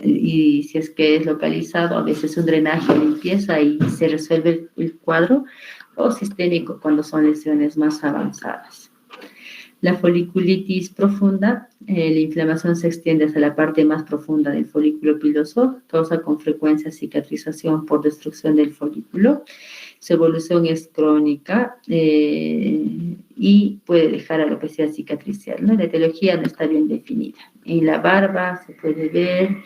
y si es que es localizado, a veces un drenaje o limpieza y se resuelve el cuadro, o sistémico cuando son lesiones más avanzadas. La foliculitis profunda, la inflamación se extiende hasta la parte más profunda del folículo piloso, causa con frecuencia cicatrización por destrucción del folículo. Su evolución es crónica y puede dejar alopecia cicatricial, ¿no? La etiología no está bien definida. En la barba se puede ver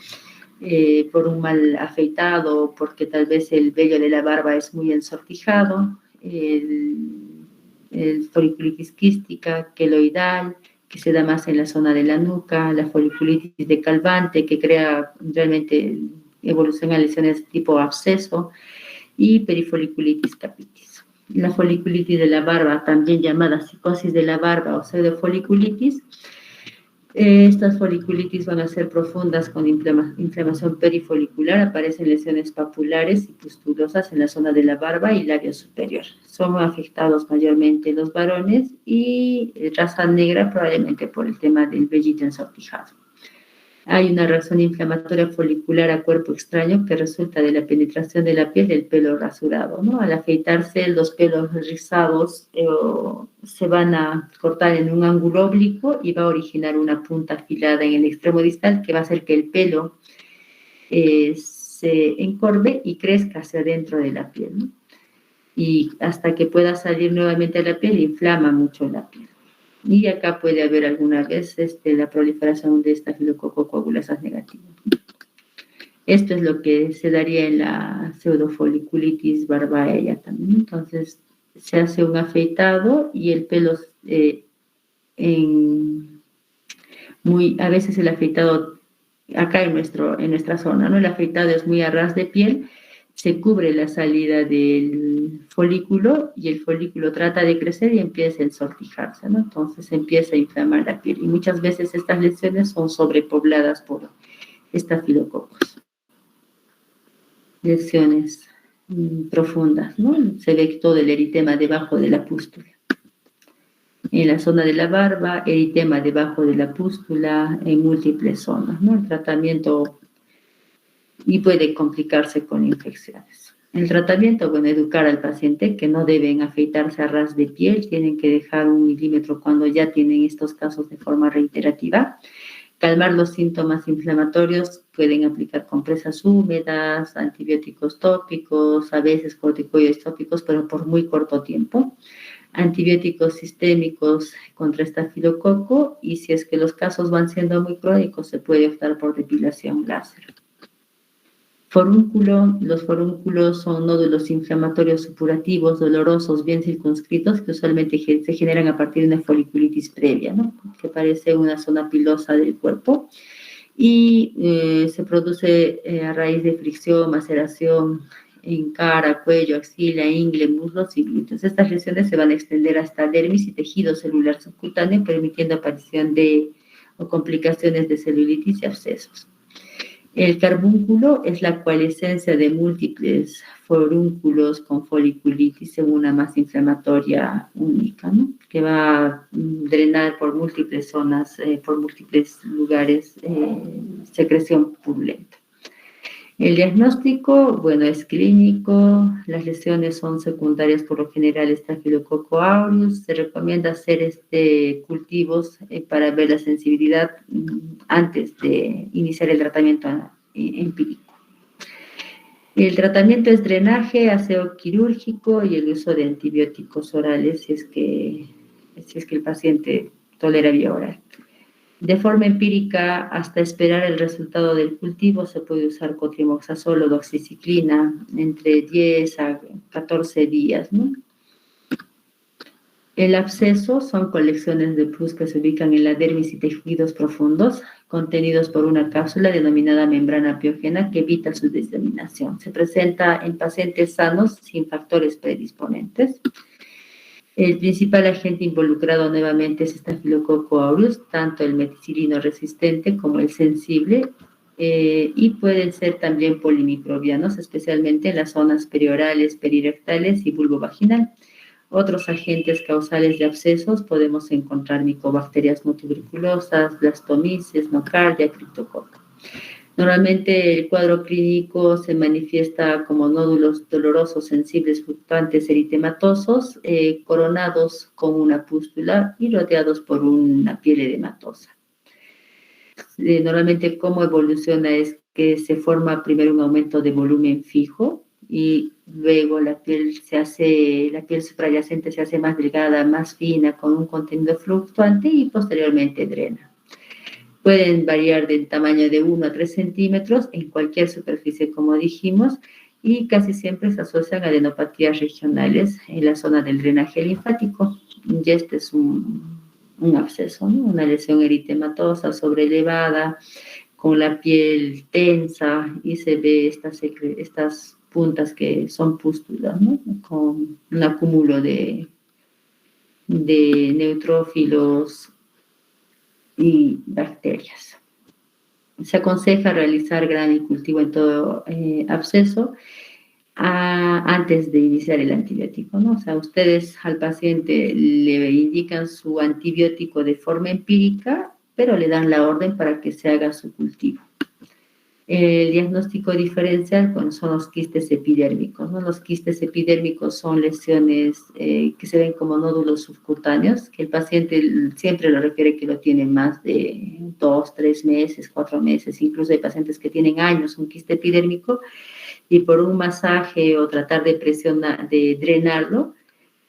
por un mal afeitado, porque tal vez el vello de la barba es muy ensortijado, el foliculitis quística, queloidal, que se da más en la zona de la nuca, la foliculitis de Calvante, que crea realmente evolución a lesiones tipo absceso, y perifoliculitis capitis. La foliculitis de la barba, también llamada psicosis de la barba o pseudofoliculitis, estas foliculitis van a ser profundas con inflamación perifolicular, aparecen lesiones papulares y pustulosas en la zona de la barba y labio superior. Son afectados mayormente los varones y raza negra probablemente por el tema del vellito ensortijado. Hay una reacción inflamatoria folicular a cuerpo extraño que resulta de la penetración de la piel del pelo rasurado, ¿no? Al afeitarse, los pelos rizados se van a cortar en un ángulo oblicuo y va a originar una punta afilada en el extremo distal que va a hacer que el pelo se encorve y crezca hacia adentro de la piel, ¿no? Y hasta que pueda salir nuevamente a la piel, inflama mucho la piel. Y acá puede haber alguna vez la proliferación de estafilococcus coagulosas negativas. Esto es lo que se daría en la pseudofoliculitis barbaea también. Entonces, se hace un afeitado y el pelo, a veces el afeitado, acá en nuestra zona, ¿no? El afeitado es muy a ras de piel, se cubre la salida del folículo y el folículo trata de crecer y empieza a ensortijarse, ¿no? Entonces empieza a inflamar la piel y muchas veces estas lesiones son sobrepobladas por estafilococos. Lesiones profundas, ¿no? Se ve todo el eritema debajo de la pústula. En la zona de la barba, eritema debajo de la pústula, en múltiples zonas, ¿no? El tratamiento y puede complicarse con infecciones. El tratamiento, bueno, educar al paciente que no deben afeitarse a ras de piel, tienen que dejar 1 milímetro cuando ya tienen estos casos de forma reiterativa. Calmar los síntomas inflamatorios, pueden aplicar compresas húmedas, antibióticos tópicos, a veces corticoides tópicos, pero por muy corto tiempo. Antibióticos sistémicos contra estafilococo y si es que los casos van siendo muy crónicos, se puede optar por depilación láser. Forúnculo, los forúnculos son nódulos inflamatorios supurativos, dolorosos, bien circunscritos, que usualmente se generan a partir de una foliculitis previa, ¿no? Que parece una zona pilosa del cuerpo y se produce a raíz de fricción, maceración en cara, cuello, axila, ingle, muslos y glúteos. Estas lesiones se van a extender hasta dermis y tejido celular subcutáneo, permitiendo aparición de o complicaciones de celulitis y abscesos. El carbúnculo es la coalescencia de múltiples forúnculos con foliculitis en una masa inflamatoria única, ¿no? Que va a drenar por múltiples zonas, por múltiples lugares, secreción purulenta. El diagnóstico, bueno, es clínico, las lesiones son secundarias por lo general Staphylococcus aureus, se recomienda hacer cultivos para ver la sensibilidad antes de iniciar el tratamiento empírico. El tratamiento es drenaje, aseo quirúrgico y el uso de antibióticos orales si es que el paciente tolera vía oral. De forma empírica, hasta esperar el resultado del cultivo, se puede usar cotrimoxazol o doxiciclina entre 10 a 14 días, ¿no? El absceso son colecciones de pus que se ubican en la dermis y tejidos profundos, contenidos por una cápsula denominada membrana piógena que evita su diseminación. Se presenta en pacientes sanos sin factores predisponentes. El principal agente involucrado nuevamente es Staphylococcus aureus, tanto el meticilino resistente como el sensible, y pueden ser también polimicrobianos, especialmente en las zonas periorales, perirectales y vulvovaginal. Otros agentes causales de abscesos podemos encontrar micobacterias no tuberculosas, Blastomyces, Nocardia, Cryptococcus. Normalmente el cuadro clínico se manifiesta como nódulos dolorosos, sensibles, fluctuantes, eritematosos, coronados con una pústula y rodeados por una piel edematosa. Normalmente cómo evoluciona es que se forma primero un aumento de volumen fijo y luego la piel suprayacente se hace más delgada, más fina, con un contenido fluctuante y posteriormente drena. Pueden variar del tamaño de 1 a 3 centímetros en cualquier superficie, como dijimos, y casi siempre se asocian a adenopatías regionales en la zona del drenaje linfático. Y este es un absceso, ¿no? Una lesión eritematosa sobrelevada, con la piel tensa, y se ve estas puntas que son pústulas, ¿no? Con un acúmulo de neutrófilos y bacterias. Se aconseja realizar granicultivo en todo absceso antes de iniciar el antibiótico, ¿no? O sea, ustedes al paciente le indican su antibiótico de forma empírica, pero le dan la orden para que se haga su cultivo. El diagnóstico diferencial son los quistes epidérmicos, ¿no? Los quistes epidérmicos son lesiones que se ven como nódulos subcutáneos, que el paciente siempre lo refiere que lo tiene más de 2, 3 meses, 4 meses, incluso hay pacientes que tienen años un quiste epidérmico y por un masaje o tratar de drenarlo,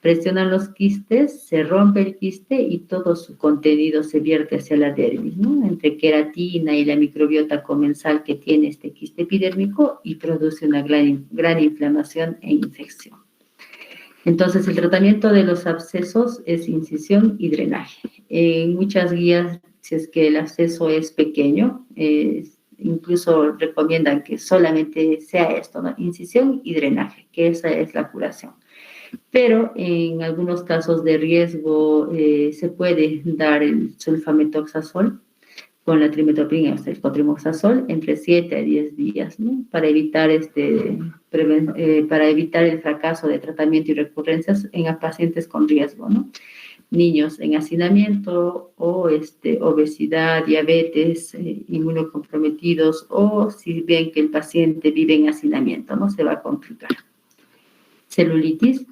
presionan los quistes, se rompe el quiste y todo su contenido se vierte hacia la dermis, ¿no? Entre queratina y la microbiota comensal que tiene este quiste epidérmico y produce una gran inflamación e infección. Entonces, el tratamiento de los abscesos es incisión y drenaje. En muchas guías, si es que el absceso es pequeño, incluso recomiendan que solamente sea esto, ¿no? Incisión y drenaje, que esa es la curación. Pero en algunos casos de riesgo se puede dar el sulfametoxazol con la trimetoprina, o sea, el cotrimoxazol, entre 7 a 10 días, ¿no? Para evitar el fracaso de tratamiento y recurrencias en pacientes con riesgo, ¿no? Niños en hacinamiento o obesidad, diabetes, inmunocomprometidos, o si ven que el paciente vive en hacinamiento, ¿no? Se va a complicar. Celulitis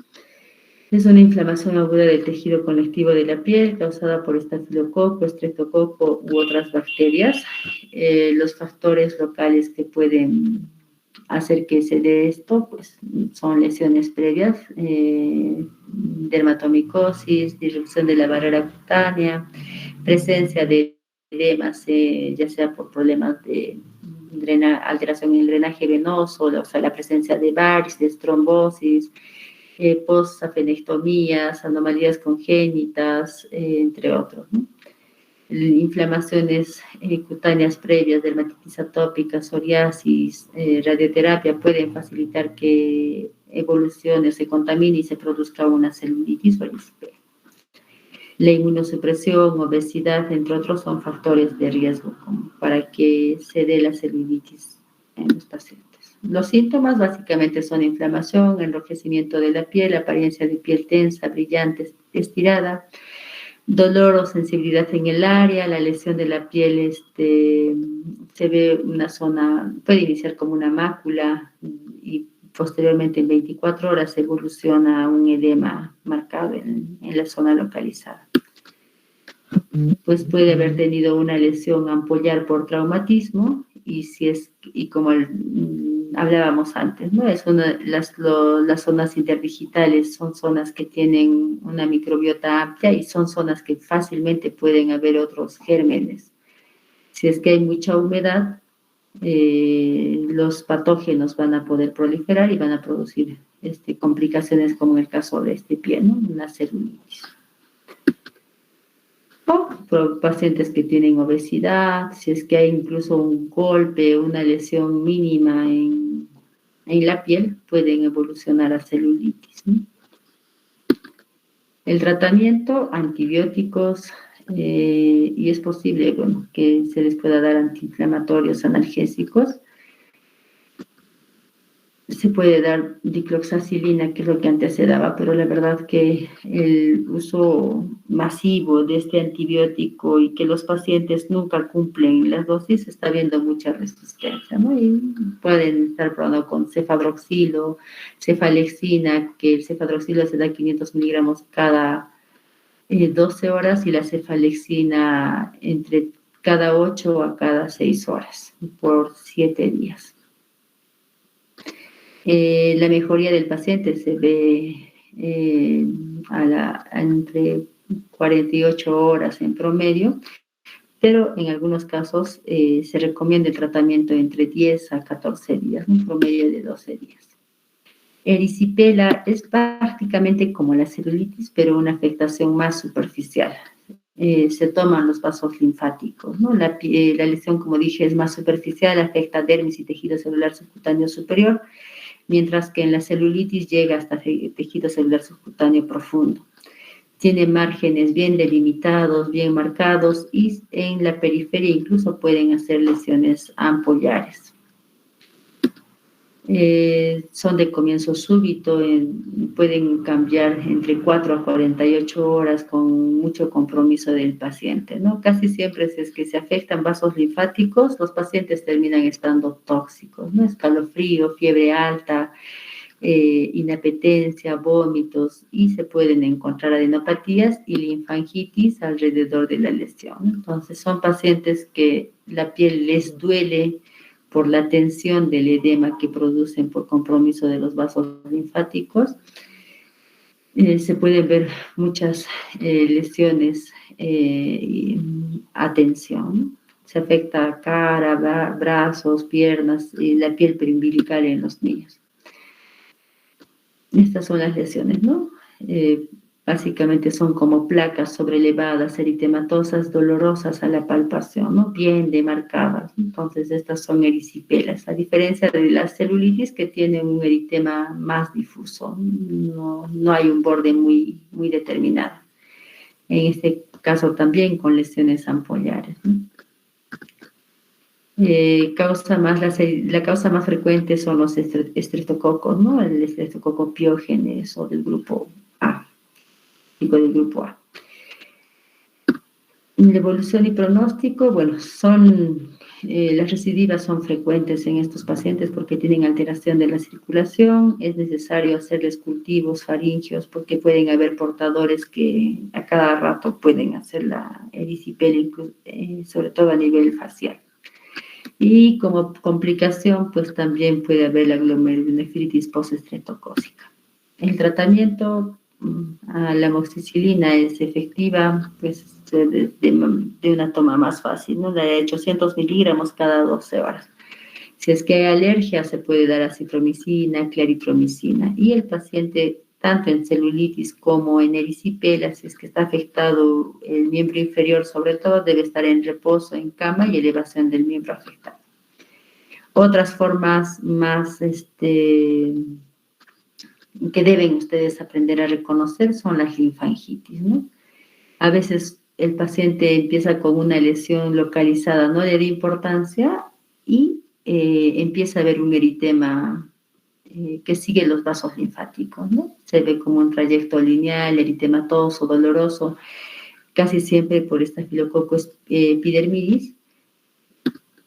es una inflamación aguda del tejido conectivo de la piel causada por estafilococo, estreptococo u otras bacterias. Los factores locales que pueden hacer que se dé esto, pues, son lesiones previas, dermatomicosis, disrupción de la barrera cutánea, presencia de edemas, ya sea por problemas de alteración en el drenaje venoso, o sea, la presencia de varices, trombosis, posafenectomías, anomalías congénitas, entre otros, ¿no? Inflamaciones cutáneas previas, dermatitis atópica, psoriasis, radioterapia pueden facilitar que evolucione, se contamine y se produzca una celulitis o erisipela. La inmunosupresión, obesidad, entre otros, son factores de riesgo para que se dé la celulitis en los pacientes. Los síntomas básicamente son inflamación, enrojecimiento de la piel, apariencia de piel tensa, brillante, estirada, dolor o sensibilidad en el área, la lesión de la piel, se ve una zona, puede iniciar como una mácula y posteriormente en 24 horas evoluciona a un edema marcado en la zona localizada. Pues puede haber tenido una lesión ampollar por traumatismo y como hablábamos antes, ¿no? Las zonas interdigitales son zonas que tienen una microbiota amplia y son zonas que fácilmente pueden haber otros gérmenes. Si es que hay mucha humedad, los patógenos van a poder proliferar y van a producir complicaciones como en el caso de este pie, ¿no? Una celulitis. O pacientes que tienen obesidad, si es que hay incluso un golpe, una lesión mínima en la piel, pueden evolucionar a celulitis, ¿no? El tratamiento, antibióticos, y es posible, bueno, que se les pueda dar antiinflamatorios, analgésicos. Se puede dar dicloxacilina, que es lo que antes se daba, pero la verdad que el uso masivo de este antibiótico y que los pacientes nunca cumplen las dosis, está habiendo mucha resistencia, ¿no? Y pueden estar probando con cefadroxilo, cefalexina, que el cefadroxilo se da 500 miligramos cada 12 horas y la cefalexina entre cada 8 a cada 6 horas por 7 días. La mejoría del paciente se ve entre 48 horas en promedio, pero en algunos casos se recomienda el tratamiento entre 10 a 14 días, un promedio de 12 días. Erisipela es prácticamente como la celulitis, pero una afectación más superficial. Se toman los vasos linfáticos, ¿no? La lesión, como dije, es más superficial, afecta dermis y tejido celular subcutáneo superior, mientras que en la celulitis llega hasta tejido celular subcutáneo profundo. Tiene márgenes bien delimitados, bien marcados, y en la periferia incluso pueden hacer lesiones ampollares. Son de comienzo súbito, pueden cambiar entre 4 a 48 horas con mucho compromiso del paciente, ¿no? Casi siempre si es que se afectan vasos linfáticos, los pacientes terminan estando tóxicos, ¿no? Escalofrío, fiebre alta, inapetencia, vómitos, y se pueden encontrar adenopatías y linfangitis alrededor de la lesión. Entonces son pacientes que la piel les duele por la tensión del edema que producen por compromiso de los vasos linfáticos. Se pueden ver muchas lesiones a tensión. Se afecta cara, brazos, piernas y la piel preumbilical en los niños. Estas son las lesiones, ¿no? Básicamente son como placas sobrelevadas, eritematosas, dolorosas a la palpación, ¿no? Bien demarcadas. Entonces, estas son erisipelas, a diferencia de la celulitis, que tiene un eritema más difuso. No hay un borde muy determinado. En este caso también con lesiones ampollares, ¿no? La causa más frecuente son los estreptococos, ¿no? El estreptococo piógenes o del grupo A. Del grupo A. La evolución y pronóstico, bueno, las recidivas son frecuentes en estos pacientes porque tienen alteración de la circulación. Es necesario hacerles cultivos faringios porque pueden haber portadores que a cada rato pueden hacer la erisipela, sobre todo a nivel facial. Y como complicación, pues también puede haber la glomerulonefritis postestreptocócica. El tratamiento, la amoxicilina es efectiva, pues de una toma más fácil, ¿no? De 800 miligramos cada 12 horas. Si es que hay alergia, se puede dar acitromicina, claritromicina. Y el paciente, tanto en celulitis como en erisipela, si es que está afectado el miembro inferior, sobre todo, debe estar en reposo, en cama y elevación del miembro afectado. Otras formas más que deben ustedes aprender a reconocer son las linfangitis, ¿no? A veces el paciente empieza con una lesión localizada, no le da importancia y empieza a haber un eritema que sigue los vasos linfáticos, ¿no? Se ve como un trayecto lineal, eritematoso, doloroso, casi siempre por estafilococo epidermidis.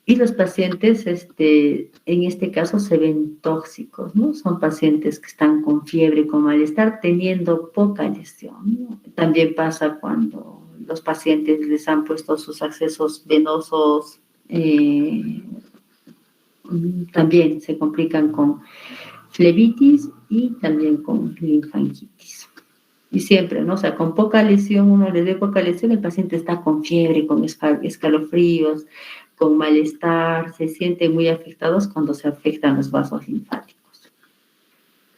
Y los pacientes, en este caso, se ven tóxicos, ¿no? Son pacientes que están con fiebre, con malestar, teniendo poca lesión, ¿no? También pasa cuando los pacientes les han puesto sus accesos venosos, también se complican con flebitis y también con linfangitis. Y siempre, ¿no? O sea, con poca lesión, uno le ve poca lesión, el paciente está con fiebre, con escalofríos, con malestar, se sienten muy afectados cuando se afectan los vasos linfáticos.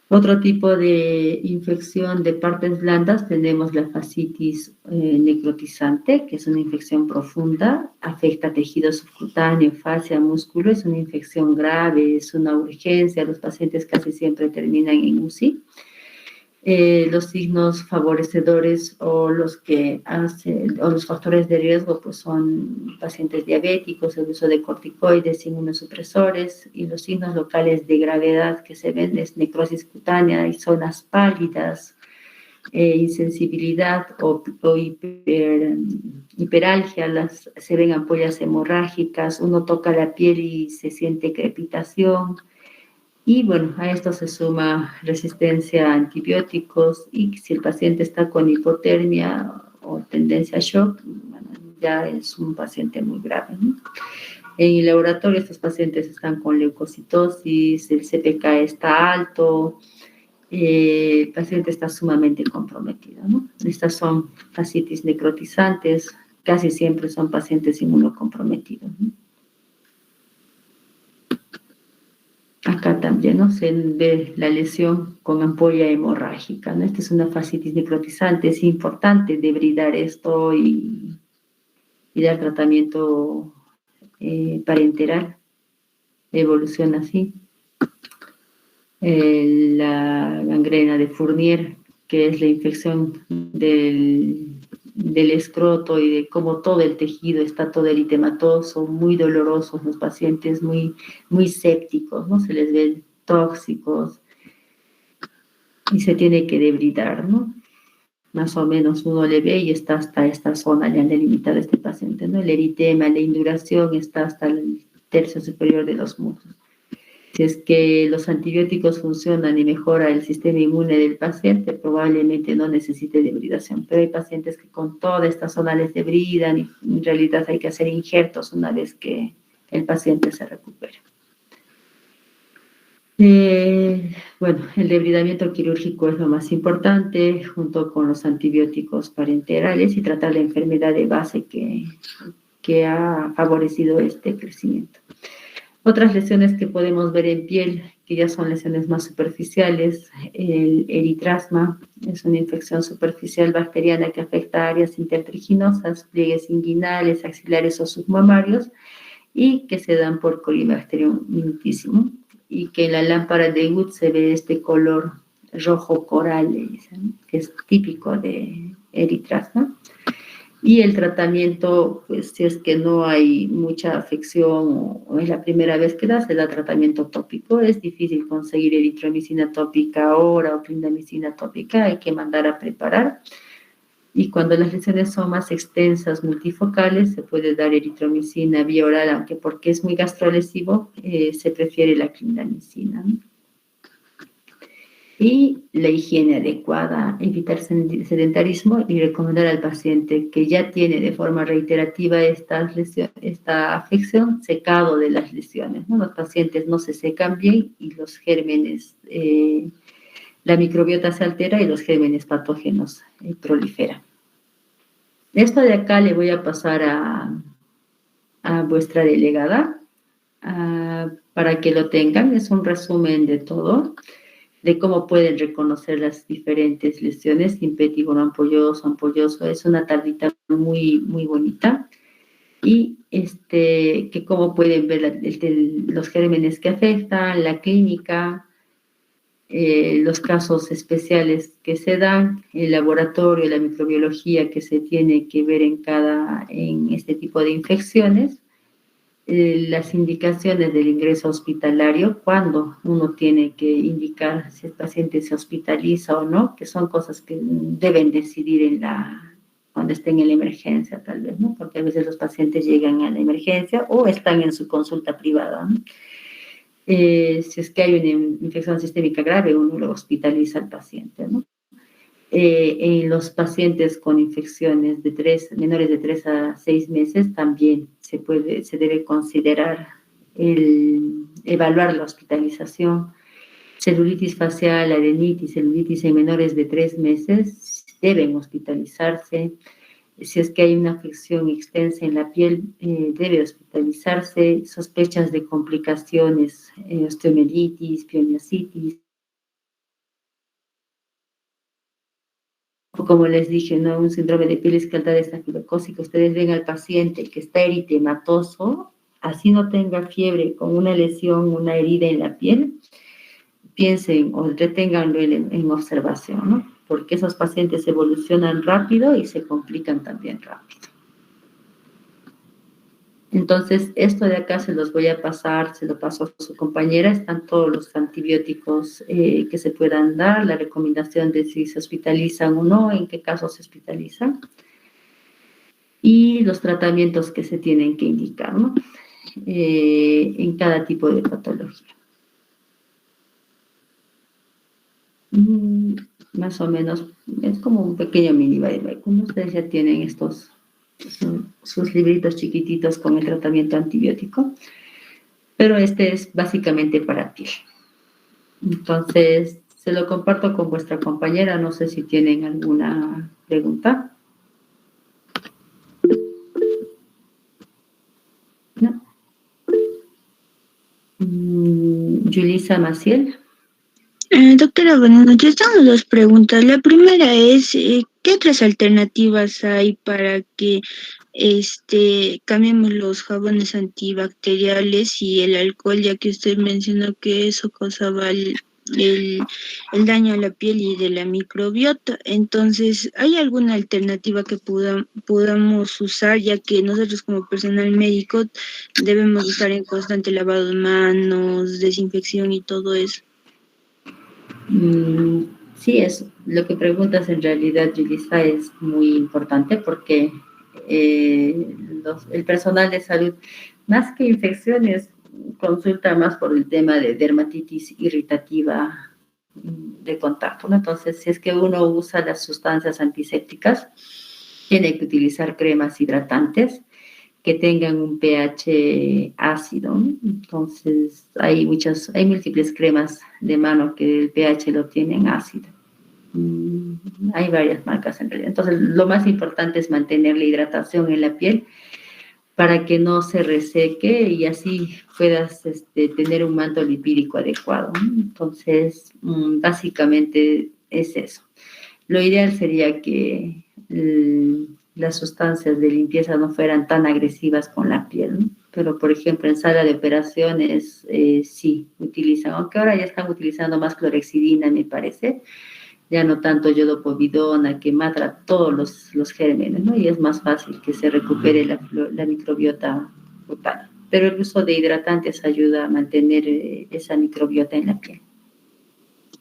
Otro tipo de infección de partes blandas tenemos la fascitis necrotizante, que es una infección profunda, afecta tejido subcutáneo, fascia, músculo, es una infección grave, es una urgencia, los pacientes casi siempre terminan en UCI. Los signos favorecedores o los factores de riesgo pues son pacientes diabéticos, el uso de corticoides, inmunosupresores, y los signos locales de gravedad que se ven es necrosis cutánea y zonas pálidas, insensibilidad o hiperalgia, se ven ampollas hemorrágicas, uno toca la piel y se siente crepitación. Y bueno, a esto se suma resistencia a antibióticos y si el paciente está con hipotermia o tendencia a shock, bueno, ya es un paciente muy grave, ¿no? En el laboratorio estos pacientes están con leucocitosis, el CPK está alto, el paciente está sumamente comprometido, ¿no? Estas son fascitis necrotizantes, casi siempre son pacientes inmunocomprometidos, ¿no? Acá también, ¿no? Se ve la lesión con ampolla hemorrágica, ¿no? Esta es una fascitis necrotizante, es importante debridar esto y dar tratamiento parenteral, evoluciona así. La gangrena de Fournier, que es la infección del escroto y de cómo todo el tejido está todo eritematoso, muy dolorosos, los pacientes muy, muy sépticos, ¿no? Se les ven tóxicos y se tiene que debridar, ¿no? Más o menos uno le ve y está hasta esta zona ya delimitada este paciente, ¿no? El eritema, la induración está hasta el tercio superior de los muslos. Si es que los antibióticos funcionan y mejora el sistema inmune del paciente, probablemente no necesite debridación. Pero hay pacientes que con toda esta zona les debridan y en realidad hay que hacer injertos una vez que el paciente se recupera. Bueno, el debridamiento quirúrgico es lo más importante, junto con los antibióticos parenterales y tratar la enfermedad de base que ha favorecido este crecimiento. Otras lesiones que podemos ver en piel, que ya son lesiones más superficiales, el eritrasma es una infección superficial bacteriana que afecta áreas intertriginosas, pliegues inguinales, axilares o submamarios y que se dan por Corybacterium minutísimo y que en la lámpara de Wood se ve este color rojo coral, ¿no? Que es típico de eritrasma. Y el tratamiento, pues si es que no hay mucha afección o es la primera vez que se da tratamiento tópico. Es difícil conseguir eritromicina tópica ahora o clindamicina tópica, hay que mandar a preparar. Y cuando las lesiones son más extensas, multifocales, se puede dar eritromicina vía oral, aunque porque es muy gastrolesivo, se prefiere la clindamicina, ¿no? Y la higiene adecuada, evitar sedentarismo y recomendar al paciente que ya tiene de forma reiterativa esta afección, secado de las lesiones, ¿no? Los pacientes no se secan bien y los gérmenes, la microbiota se altera y los gérmenes patógenos proliferan. Esto de acá le voy a pasar a vuestra delegada para que lo tengan. Es un resumen de todo, de cómo pueden reconocer las diferentes lesiones, impétigo, ampolloso, ampolloso. Es una tablita muy, muy bonita. Y que cómo pueden ver los gérmenes que afectan, la clínica, los casos especiales que se dan, el laboratorio, la microbiología que se tiene que ver en este tipo de infecciones, las indicaciones del ingreso hospitalario, cuando uno tiene que indicar si el paciente se hospitaliza o no, que son cosas que deben decidir cuando estén en la emergencia, tal vez, ¿no? Porque a veces los pacientes llegan a la emergencia o están en su consulta privada, ¿no? Si es que hay una infección sistémica grave, uno lo hospitaliza al paciente, ¿no? En los pacientes con infecciones menores de 3 a 6 meses también se debe considerar evaluar la hospitalización. Celulitis facial, adenitis, celulitis en menores de 3 meses deben hospitalizarse. Si es que hay una afección extensa en la piel, debe hospitalizarse. Sospechas de complicaciones, osteomielitis, piomyositis. O como les dije, ¿no? Un síndrome de piel escaldada estafilocócica. Ustedes ven al paciente que está eritematoso, así no tenga fiebre, con una lesión, una herida en la piel, piensen o reténganlo en observación, ¿no? Porque esos pacientes evolucionan rápido y se complican también rápido. Entonces, esto de acá se los voy a pasar, se lo paso a su compañera, están todos los antibióticos que se puedan dar, la recomendación de si se hospitalizan o no, en qué casos se hospitalizan, y los tratamientos que se tienen que indicar, ¿no? En cada tipo de patología. Más o menos, es como un pequeño mini bye. Como ustedes ya tienen sus libritos chiquititos con el tratamiento antibiótico, pero este es básicamente para piel. Entonces, se lo comparto con vuestra compañera, no sé si tienen alguna pregunta. ¿No? Yulisa Maciel. Doctora, buenas noches. Tengo dos preguntas. La primera es, ¿qué otras alternativas hay para que cambiemos los jabones antibacteriales y el alcohol, ya que usted mencionó que eso causaba el daño a la piel y de la microbiota? Entonces, ¿hay alguna alternativa que podamos usar, ya que nosotros como personal médico debemos estar en constante lavado de manos, desinfección y todo eso? Sí, lo que preguntas en realidad, Yulisa, es muy importante porque el personal de salud, más que infecciones, consulta más por el tema de dermatitis irritativa de contacto, ¿no? Entonces, si es que uno usa las sustancias antisépticas, tiene que utilizar cremas hidratantes que tengan un pH ácido, ¿no? Entonces, hay múltiples cremas de mano que el pH lo tienen ácido. Hay varias marcas en realidad. Entonces, lo más importante es mantener la hidratación en la piel para que no se reseque y así puedas tener un manto lipídico adecuado, ¿no? Entonces, básicamente es eso. Lo ideal sería que las sustancias de limpieza no fueran tan agresivas con la piel, ¿no? Pero, por ejemplo, en sala de operaciones sí utilizan, aunque ahora ya están utilizando más clorexidina, me parece, ya no tanto yodopovidona, que mata todos los gérmenes, ¿no? Y es más fácil que se recupere la microbiota bucal. Pero el uso de hidratantes ayuda a mantener esa microbiota en la piel.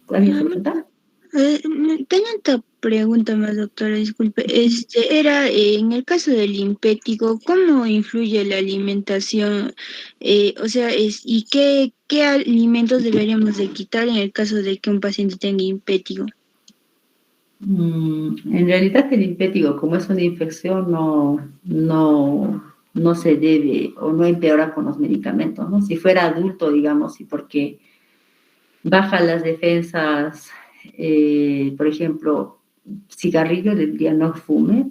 ¿Alguien se pregunta? Tengo otra pregunta más, doctora, disculpe. Era en el caso del impétigo, ¿cómo influye la alimentación? ¿Y qué alimentos deberíamos de quitar en el caso de que un paciente tenga impétigo? En realidad el impétigo, como es una infección, no se debe o no empeora con los medicamentos, ¿no? Si fuera adulto, digamos, y porque baja las defensas, por ejemplo, cigarrillo, le diría no fume,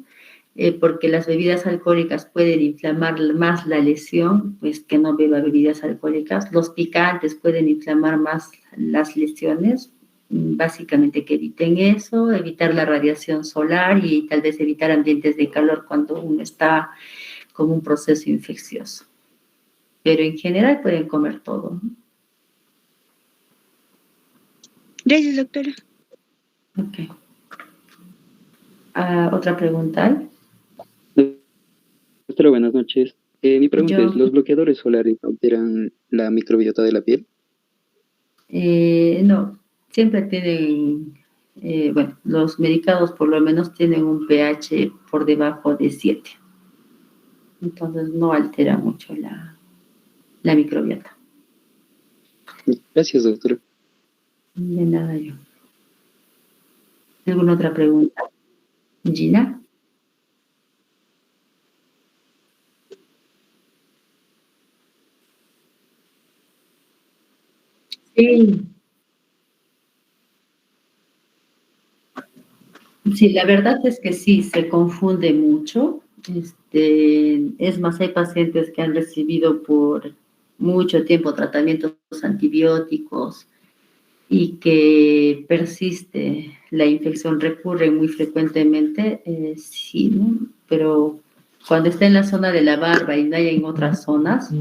porque las bebidas alcohólicas pueden inflamar más la lesión, pues que no beba bebidas alcohólicas. Los picantes pueden inflamar más las lesiones, básicamente que eviten eso, evitar la radiación solar y tal vez evitar ambientes de calor cuando uno está con un proceso infeccioso. Pero en general pueden comer todo, ¿no? Gracias, doctora. Ok. ¿Otra pregunta? Doctora, buenas noches. Mi pregunta es, Yo, ¿los bloqueadores solares alteran la microbiota de la piel? no, siempre tienen, bueno, los medicados por lo menos tienen un pH por debajo de 7. Entonces no altera mucho la microbiota. Gracias, doctora. De nada yo. ¿Alguna otra pregunta? Gina. Sí. Sí, la verdad es que sí, se confunde mucho. Es más, hay pacientes que han recibido por mucho tiempo tratamientos antibióticos y que persiste la infección, recurre muy frecuentemente, sí, ¿no? Pero cuando está en la zona de la barba y no hay en otras zonas,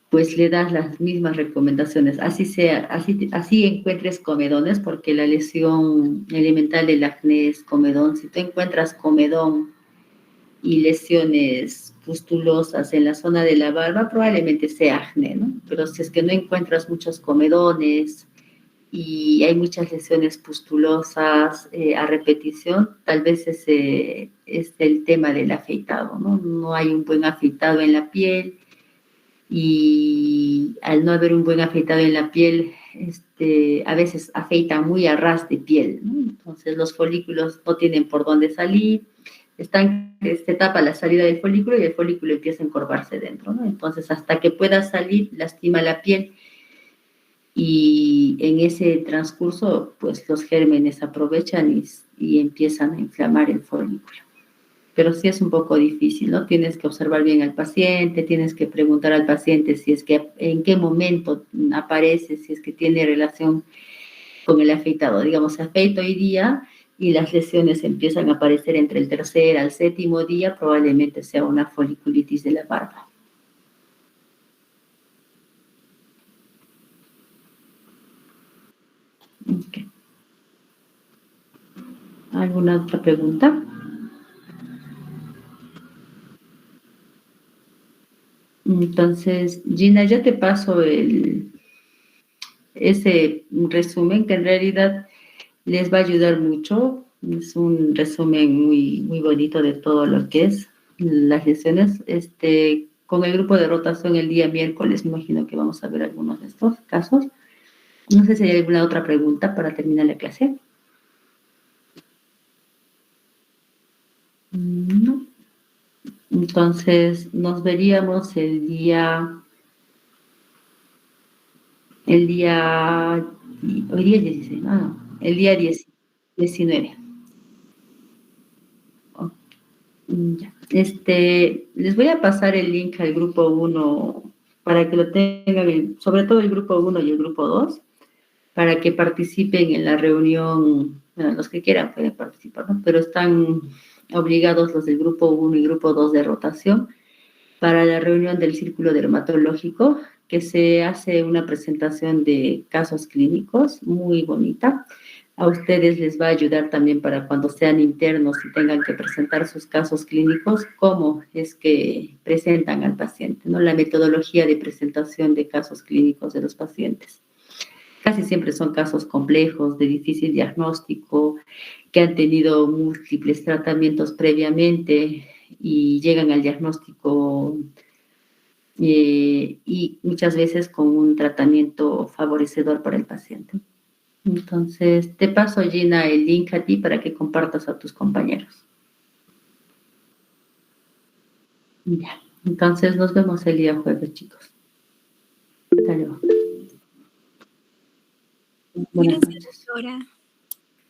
pues le das las mismas recomendaciones. Así sea, así encuentres comedones, porque la lesión elemental del acné es comedón. Si tú encuentras comedón y lesiones pustulosas en la zona de la barba, probablemente sea acné, ¿no? Pero si es que no encuentras muchos comedones y hay muchas lesiones pustulosas a repetición, tal vez ese es el tema del afeitado, ¿no? No hay un buen afeitado en la piel, y al no haber un buen afeitado en la piel, a veces afeita muy a ras de piel, ¿no? Entonces los folículos no tienen por dónde salir, se tapa la salida del folículo y el folículo empieza a encorvarse dentro, ¿no? Entonces hasta que pueda salir, lastima la piel y en ese transcurso, pues los gérmenes aprovechan y empiezan a inflamar el folículo. Pero sí es un poco difícil, ¿no? Tienes que observar bien al paciente, tienes que preguntar al paciente si es que en qué momento aparece, si es que tiene relación con el afeitado. Digamos, se afeita hoy día y las lesiones empiezan a aparecer entre el tercer al séptimo día, probablemente sea una foliculitis de la barba. Okay. ¿Alguna otra pregunta? Entonces, Gina, ya te paso ese resumen que en realidad les va a ayudar mucho. Es un resumen muy, muy bonito de todo lo que es las lesiones. Con el grupo de rotación el día miércoles, me imagino que vamos a ver algunos de estos casos. No sé si hay alguna otra pregunta para terminar la clase. No. Entonces, nos veríamos el día, hoy día es 16, no, el día 19. Ya. Les voy a pasar el link al grupo 1 para que lo tengan, sobre todo el grupo 1 y el grupo 2, para que participen en la reunión. Bueno, los que quieran pueden participar, ¿no? Pero están obligados los del grupo 1 y grupo 2 de rotación para la reunión del círculo dermatológico, que se hace una presentación de casos clínicos muy bonita. A ustedes les va a ayudar también para cuando sean internos y tengan que presentar sus casos clínicos, cómo es que presentan al paciente, ¿no? La metodología de presentación de casos clínicos de los pacientes. Casi siempre son casos complejos, de difícil diagnóstico, que han tenido múltiples tratamientos previamente y llegan al diagnóstico y muchas veces con un tratamiento favorecedor para el paciente. Entonces, te paso, Gina, el link a ti para que compartas a tus compañeros. Ya, entonces nos vemos el día jueves, chicos. Hasta luego. Gracias, doctora.